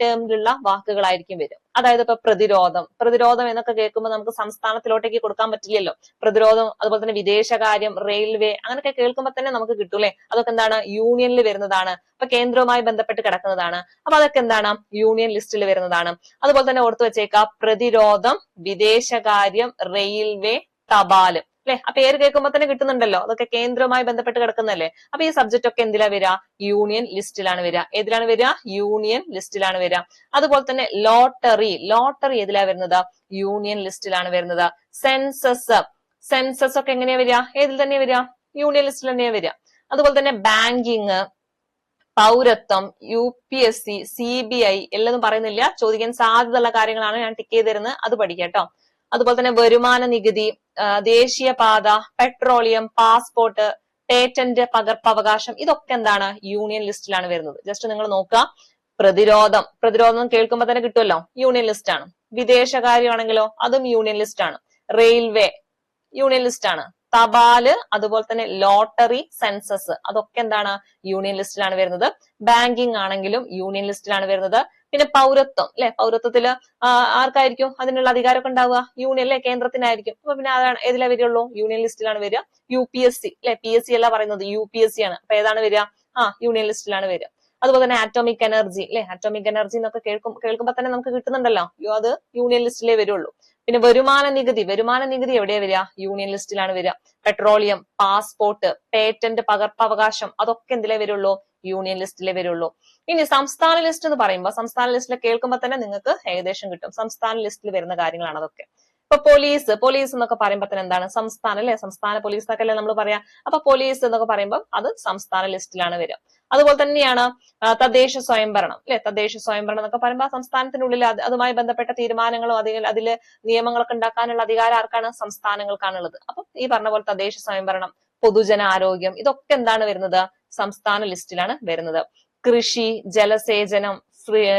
ടേമിലുള്ള വാക്കുകളായിരിക്കും വരും. അതായത് ഇപ്പൊ പ്രതിരോധം എന്നൊക്കെ കേൾക്കുമ്പോൾ നമുക്ക് സംസ്ഥാനത്തിലോട്ടേക്ക് കൊടുക്കാൻ പറ്റില്ലല്ലോ. പ്രതിരോധം, അതുപോലെ തന്നെ വിദേശകാര്യം, റെയിൽവേ, അങ്ങനെയൊക്കെ കേൾക്കുമ്പോൾ തന്നെ നമുക്ക് കിട്ടൂലേ. അതൊക്കെ എന്താണ്? യൂണിയനിൽ വരുന്നതാണ്. അപ്പൊ കേന്ദ്രവുമായി ബന്ധപ്പെട്ട് കിടക്കുന്നതാണ്. അപ്പൊ അതൊക്കെ എന്താണ്? യൂണിയൻ ലിസ്റ്റിൽ വരുന്നതാണ്. അതുപോലെ തന്നെ ഓർത്തു വെച്ചേക്കാം, പ്രതിരോധം, വിദേശകാര്യം, റെയിൽവേ, തപാല് അല്ലെ. ആ പേര് കേൾക്കുമ്പോൾ തന്നെ കിട്ടുന്നുണ്ടല്ലോ, അതൊക്കെ കേന്ദ്രവുമായി ബന്ധപ്പെട്ട് കിടക്കുന്നല്ലേ. അപ്പൊ ഈ സബ്ജക്ട് ഒക്കെ എന്തിലാ വരിക? യൂണിയൻ ലിസ്റ്റിലാണ് വരിക. ഏതിലാണ് വരിക? യൂണിയൻ ലിസ്റ്റിലാണ് വരിക. അതുപോലെ തന്നെ ലോട്ടറി ഏതിലാ വരുന്നത്? യൂണിയൻ ലിസ്റ്റിലാണ് വരുന്നത്. സെൻസസ് ഒക്കെ എങ്ങനെയാ വരിക? ഏതിൽ തന്നെയാ വരിക? യൂണിയൻ ലിസ്റ്റിൽ തന്നെയാ വരിക. അതുപോലെ തന്നെ ബാങ്കിങ്, പൗരത്വം, UPSC, CBI എല്ലതും പറയുന്നില്ല, ചോദിക്കാൻ സാധ്യതയുള്ള കാര്യങ്ങളാണ് ഞാൻ ടിക്ക് ചെയ്ത് തരുന്നത്, അത് പഠിക്കാം കേട്ടോ. അതുപോലെ തന്നെ വരുമാന നികുതി, ദേശീയപാത, പെട്രോളിയം, പാസ്പോർട്ട്, പേറ്റന്റ്, പകർപ്പവകാശം, ഇതൊക്കെ എന്താണ് യൂണിയൻ ലിസ്റ്റിലാണ് വരുന്നത്. ജസ്റ്റ് നിങ്ങൾ നോക്കുക. പ്രതിരോധം കേൾക്കുമ്പോൾ തന്നെ കിട്ടുമല്ലോ, യൂണിയൻ ലിസ്റ്റ് ആണ്. വിദേശകാര്യമാണെങ്കിലോ അതും യൂണിയൻ ലിസ്റ്റ് ആണ്. റെയിൽവേ യൂണിയൻ ലിസ്റ്റ് ആണ്. തപാല്, അതുപോലെ തന്നെ ലോട്ടറി, സെൻസസ്, അതൊക്കെ എന്താണ് യൂണിയൻ ലിസ്റ്റിലാണ് വരുന്നത്. ബാങ്കിങ് ആണെങ്കിലും യൂണിയൻ ലിസ്റ്റിലാണ് വരുന്നത്. പിന്നെ പൗരത്വം അല്ലെ, പൗരത്വത്തില് ആർക്കായിരിക്കും അതിനുള്ള അധികാരമൊക്കെ ഉണ്ടാവുക? യൂണിയൻ അല്ലെ, കേന്ദ്രത്തിനായിരിക്കും. അപ്പൊ പിന്നെ അതാണ് ഏതിലാ വരികയുള്ളൂ? യൂണിയൻ ലിസ്റ്റിലാണ് വരിക. UPSC അല്ലെ, PSC അല്ല പറയുന്നത്, UPSC ആണ്. അപ്പൊ ഏതാണ് വരിക? യൂണിയൻ ലിസ്റ്റിലാണ് വരിക. അതുപോലെ തന്നെ ആറ്റോമിക് എനർജി അല്ലെ, ആറ്റോമിക് എനർജി എന്നൊക്കെ കേൾക്കുമ്പോൾ തന്നെ നമുക്ക് കിട്ടുന്നുണ്ടല്ലോ, അത് യൂണിയൻ ലിസ്റ്റിലേ വരുള്ളൂ. പിന്നെ വരുമാന നികുതി എവിടെയാ വരിക? യൂണിയൻ ലിസ്റ്റിലാണ് വരിക. പെട്രോളിയം, പാസ്പോർട്ട്, പേറ്റന്റ്, പകർപ്പവകാശം, അതൊക്കെ എന്തിലേ വരുള്ളൂ? യൂണിയൻ ലിസ്റ്റിലേ വരുള്ളൂ. ഇനി സംസ്ഥാന ലിസ്റ്റ് എന്ന് പറയുമ്പോൾ, സംസ്ഥാന ലിസ്റ്റിൽ കേൾക്കുമ്പോൾ തന്നെ നിങ്ങൾക്ക് ഏകദേശം കിട്ടും. സംസ്ഥാന ലിസ്റ്റിൽ വരുന്ന കാര്യങ്ങളാണ് അതൊക്കെ. ഇപ്പൊ പോലീസ് എന്നൊക്കെ പറയുമ്പോൾ തന്നെ എന്താണ്? സംസ്ഥാന അല്ലെ, സംസ്ഥാന പോലീസ് എന്നൊക്കെ അല്ലേ നമ്മൾ പറയാം. അപ്പൊ പോലീസ് എന്നൊക്കെ പറയുമ്പോൾ അത് സംസ്ഥാന ലിസ്റ്റിലാണ് വരിക. അതുപോലെ തന്നെയാണ് തദ്ദേശ സ്വയംഭരണം അല്ലെ, തദ്ദേശ സ്വയംഭരണം എന്നൊക്കെ പറയുമ്പോൾ സംസ്ഥാനത്തിനുള്ളിൽ അതുമായി ബന്ധപ്പെട്ട തീരുമാനങ്ങളും അതില് നിയമങ്ങളൊക്കെ ഉണ്ടാക്കാനുള്ള അധികാരം ആർക്കാണ്? സംസ്ഥാനങ്ങൾക്കാണുള്ളത്. അപ്പൊ ഈ പറഞ്ഞ പോലെ തദ്ദേശ സ്വയംഭരണം, പൊതുജനാരോഗ്യം, ഇതൊക്കെ എന്താണ് വരുന്നത്? സംസ്ഥാന ലിസ്റ്റിലാണ് വരുന്നത്. കൃഷി, ജലസേചനം,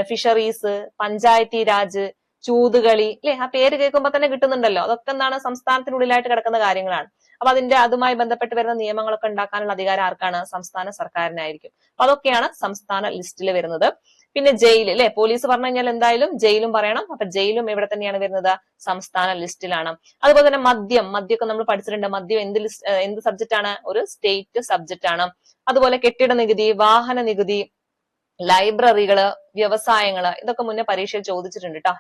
ഫിഷറീസ്, പഞ്ചായത്തി രാജ്, ചൂതുകളി അല്ലെ, ആ പേര് കേൾക്കുമ്പോൾ തന്നെ കിട്ടുന്നുണ്ടല്ലോ, അതൊക്കെ എന്താണ്? സംസ്ഥാനത്തിനുള്ളിലായിട്ട് കിടക്കുന്ന കാര്യങ്ങളാണ്. അപ്പൊ അതുമായി ബന്ധപ്പെട്ട് വരുന്ന നിയമങ്ങളൊക്കെ ഉണ്ടാക്കാനുള്ള അധികാരം ആർക്കാണ്? സംസ്ഥാന സർക്കാരിനായിരിക്കും. അപ്പൊ അതൊക്കെയാണ് സംസ്ഥാന ലിസ്റ്റിൽ വരുന്നത്. പിന്നെ ജയിൽ അല്ലെ, പോലീസ് പറഞ്ഞു കഴിഞ്ഞാൽ എന്തായാലും ജയിലും പറയണം. അപ്പൊ ജയിലും എവിടെ തന്നെയാണ് വരുന്നത്? സംസ്ഥാന ലിസ്റ്റിലാണ്. അതുപോലെ തന്നെ മദ്യമൊക്കെ നമ്മൾ പഠിച്ചിട്ടുണ്ട്. മദ്യം എന്ത് സബ്ജക്റ്റ് ആണ്? ഒരു സ്റ്റേറ്റ് സബ്ജക്റ്റ് ആണ്. അതുപോലെ കെട്ടിട നികുതി, വാഹന നികുതി, ലൈബ്രറികള്, വ്യവസായങ്ങള്, ഇതൊക്കെ മുന്നേ പരീക്ഷയിൽ ചോദിച്ചിട്ടുണ്ട് കേട്ടോ.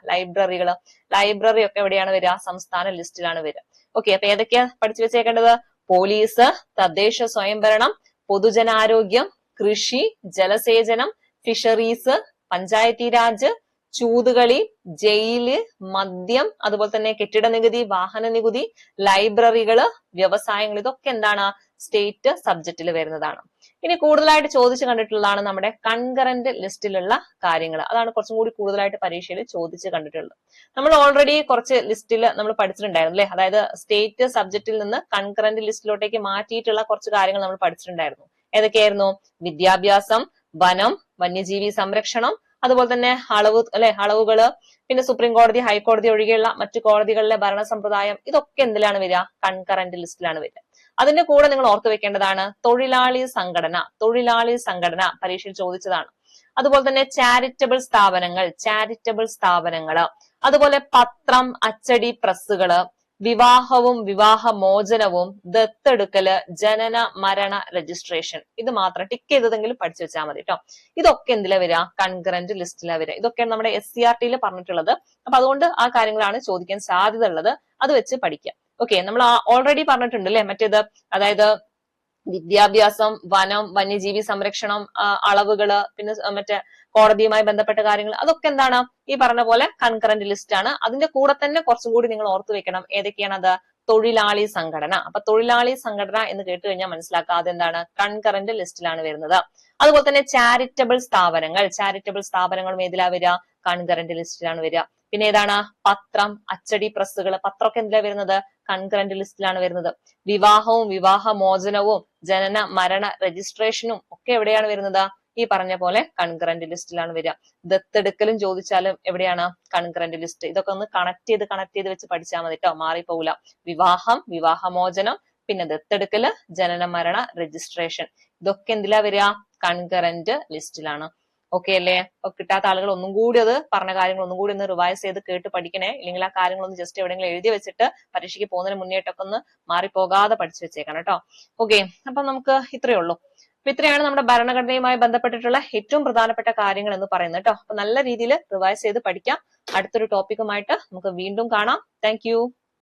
ലൈബ്രറി ഒക്കെ എവിടെയാണ് വരിക? സംസ്ഥാന ലിസ്റ്റിലാണ് വരിക. ഓക്കെ, അപ്പൊ ഏതൊക്കെയാ പഠിച്ചു വെച്ചേക്കേണ്ടത്? പോലീസ്, തദ്ദേശ സ്വയംഭരണം, പൊതുജനാരോഗ്യം, കൃഷി, ജലസേചനം, ഫിഷറീസ്, പഞ്ചായത്തി രാജ്, ചൂതുകളി, ജയില്, മദ്യം, അതുപോലെ തന്നെ കെട്ടിട നികുതി, വാഹന നികുതി, ലൈബ്രറികള്, വ്യവസായങ്ങൾ, ഇതൊക്കെ എന്താണ്? സ്റ്റേറ്റ് സബ്ജക്റ്റിൽ വരുന്നതാണ്. ഇനി കൂടുതലായിട്ട് ചോദിച്ചു കണ്ടിട്ടുള്ളതാണ് നമ്മുടെ കൺകറന്റ് ലിസ്റ്റിലുള്ള കാര്യങ്ങൾ. അതാണ് കുറച്ചും കൂടി കൂടുതലായിട്ട് പരീക്ഷയിൽ ചോദിച്ചു കണ്ടിട്ടുള്ളത്. നമ്മൾ ഓൾറെഡി കുറച്ച് ലിസ്റ്റിൽ നമ്മൾ പഠിച്ചിട്ടുണ്ടായിരുന്നു അല്ലെ, അതായത് സ്റ്റേറ്റ് സബ്ജക്റ്റിൽ നിന്ന് കൺകറന്റ് ലിസ്റ്റിലോട്ടേക്ക് മാറ്റിയിട്ടുള്ള കുറച്ച് കാര്യങ്ങൾ നമ്മൾ പഠിച്ചിട്ടുണ്ടായിരുന്നു. ഏതൊക്കെയായിരുന്നു? വിദ്യാഭ്യാസം, വനം, വന്യജീവി സംരക്ഷണം, അതുപോലെ തന്നെ അളവുകള്, പിന്നെ സുപ്രീം കോടതി, ഹൈക്കോടതി ഒഴികെയുള്ള മറ്റു കോടതികളിലെ ഭരണ സമ്പ്രദായം, ഇതൊക്കെ എന്തിലാണ് വരിക? കൺകറന്റ് ലിസ്റ്റിലാണ് വരിക. അതിന്റെ കൂടെ നിങ്ങൾ ഓർത്തു വെക്കേണ്ടതാണ് തൊഴിലാളി സംഘടന പരീക്ഷയിൽ ചോദിച്ചതാണ്. അതുപോലെ തന്നെ ചാരിറ്റബിൾ സ്ഥാപനങ്ങള്, അതുപോലെ പത്രം, അച്ചടി പ്രസ്സുകള്, വിവാഹവും വിവാഹമോചനവും, ദത്തെടുക്കല്, ജനന മരണ രജിസ്ട്രേഷൻ, ഇത് മാത്രം ടിക്ക് ചെയ്തതെങ്കിലും പഠിച്ചു വെച്ചാൽ മതി കേട്ടോ. ഇതൊക്കെ എന്തിലാ വരിക? കൺകറന്റ് ലിസ്റ്റിലാ വരിക. ഇതൊക്കെയാണ് നമ്മുടെ SCRT പറഞ്ഞിട്ടുള്ളത്. അപ്പൊ അതുകൊണ്ട് ആ കാര്യങ്ങളാണ് ചോദിക്കാൻ സാധ്യത ഉള്ളത്. അത് വെച്ച് പഠിക്കാം. ഓക്കെ, നമ്മൾ ഓൾറെഡി പറഞ്ഞിട്ടുണ്ട് അല്ലെ, മറ്റേത് അതായത് വിദ്യാഭ്യാസം, വനം, വന്യജീവി സംരക്ഷണം, അളവുകള്, പിന്നെ മറ്റേ കോടതിയുമായി ബന്ധപ്പെട്ട കാര്യങ്ങൾ, അതൊക്കെ എന്താണ്? ഈ പറഞ്ഞ പോലെ കൺകറന്റ് ലിസ്റ്റ് ആണ്. അതിന്റെ കൂടെ തന്നെ കുറച്ചും കൂടി നിങ്ങൾ ഓർത്തു വെക്കണം. ഏതൊക്കെയാണ് അത്? തൊഴിലാളി സംഘടന. അപ്പൊ തൊഴിലാളി സംഘടന എന്ന് കേട്ട് കഴിഞ്ഞാൽ മനസ്സിലാക്കുക അതെന്താണ്? കൺകറന്റ് ലിസ്റ്റിലാണ് വരുന്നത്. അതുപോലെ തന്നെ ചാരിറ്റബിൾ സ്ഥാപനങ്ങളും ഏതിലാ വരിക? കൺകറന്റ് ലിസ്റ്റിലാണ് വരിക. പിന്നെ ഏതാണ്? പത്രം, അച്ചടി പ്രസ്സുകൾ, പത്രമൊക്കെ എന്തിലാ വരുന്നത്? കൺകറന്റ് ലിസ്റ്റിലാണ് വരുന്നത്. വിവാഹവും വിവാഹമോചനവും ജനന മരണ രജിസ്ട്രേഷനും ഒക്കെ എവിടെയാണ് വരുന്നത്? ഈ പറഞ്ഞ പോലെ കൺകറന്റ് ലിസ്റ്റിലാണ് വരിക. ദത്തെടുക്കലും ചോദിച്ചാലും എവിടെയാണ്? Concurrent list. ഇതൊക്കെ ഒന്ന് കണക്ട് ചെയ്ത് വെച്ച് പഠിച്ചാൽ മതി കേട്ടോ, മാറിപ്പോവില്ല. വിവാഹം, വിവാഹമോചനം, പിന്നെ ദത്തെടുക്കല്, ജനന മരണ രജിസ്ട്രേഷൻ, ഇതൊക്കെ എന്തിലാ വരിക? കൺകറന്റ് ലിസ്റ്റിലാണ്. ഓക്കെ അല്ലേ? അപ്പൊ കിട്ടാത്ത ആളുകൾ ഒന്നും കൂടി അത് പറഞ്ഞ കാര്യങ്ങൾ ഒന്നും കൂടി ഒന്ന് റിവൈസ് ചെയ്ത് കേട്ട് പഠിക്കണേ. ഇല്ലെങ്കിൽ ആ കാര്യങ്ങളൊന്ന് ജസ്റ്റ് എവിടെയെങ്കിലും എഴുതി വെച്ചിട്ട് പരീക്ഷയ്ക്ക് പോകുന്നതിന് മുന്നേറ്റൊക്കെ ഒന്ന് മാറിപ്പോകാതെ പഠിച്ചു വെച്ചേക്കണം കേട്ടോ. ഓക്കെ, അപ്പൊ നമുക്ക് ഇത്രയേ ഉള്ളൂ. അപ്പൊ ഇത്രയാണ് നമ്മുടെ ഭരണഘടനയുമായി ബന്ധപ്പെട്ടിട്ടുള്ള ഏറ്റവും പ്രധാനപ്പെട്ട കാര്യങ്ങൾ എന്ന് പറയുന്നത് കേട്ടോ. അപ്പൊ നല്ല രീതിയിൽ റിവൈസ് ചെയ്ത് പഠിക്കാം. അടുത്തൊരു ടോപ്പിക്കുമായിട്ട് നമുക്ക് വീണ്ടും കാണാം. താങ്ക്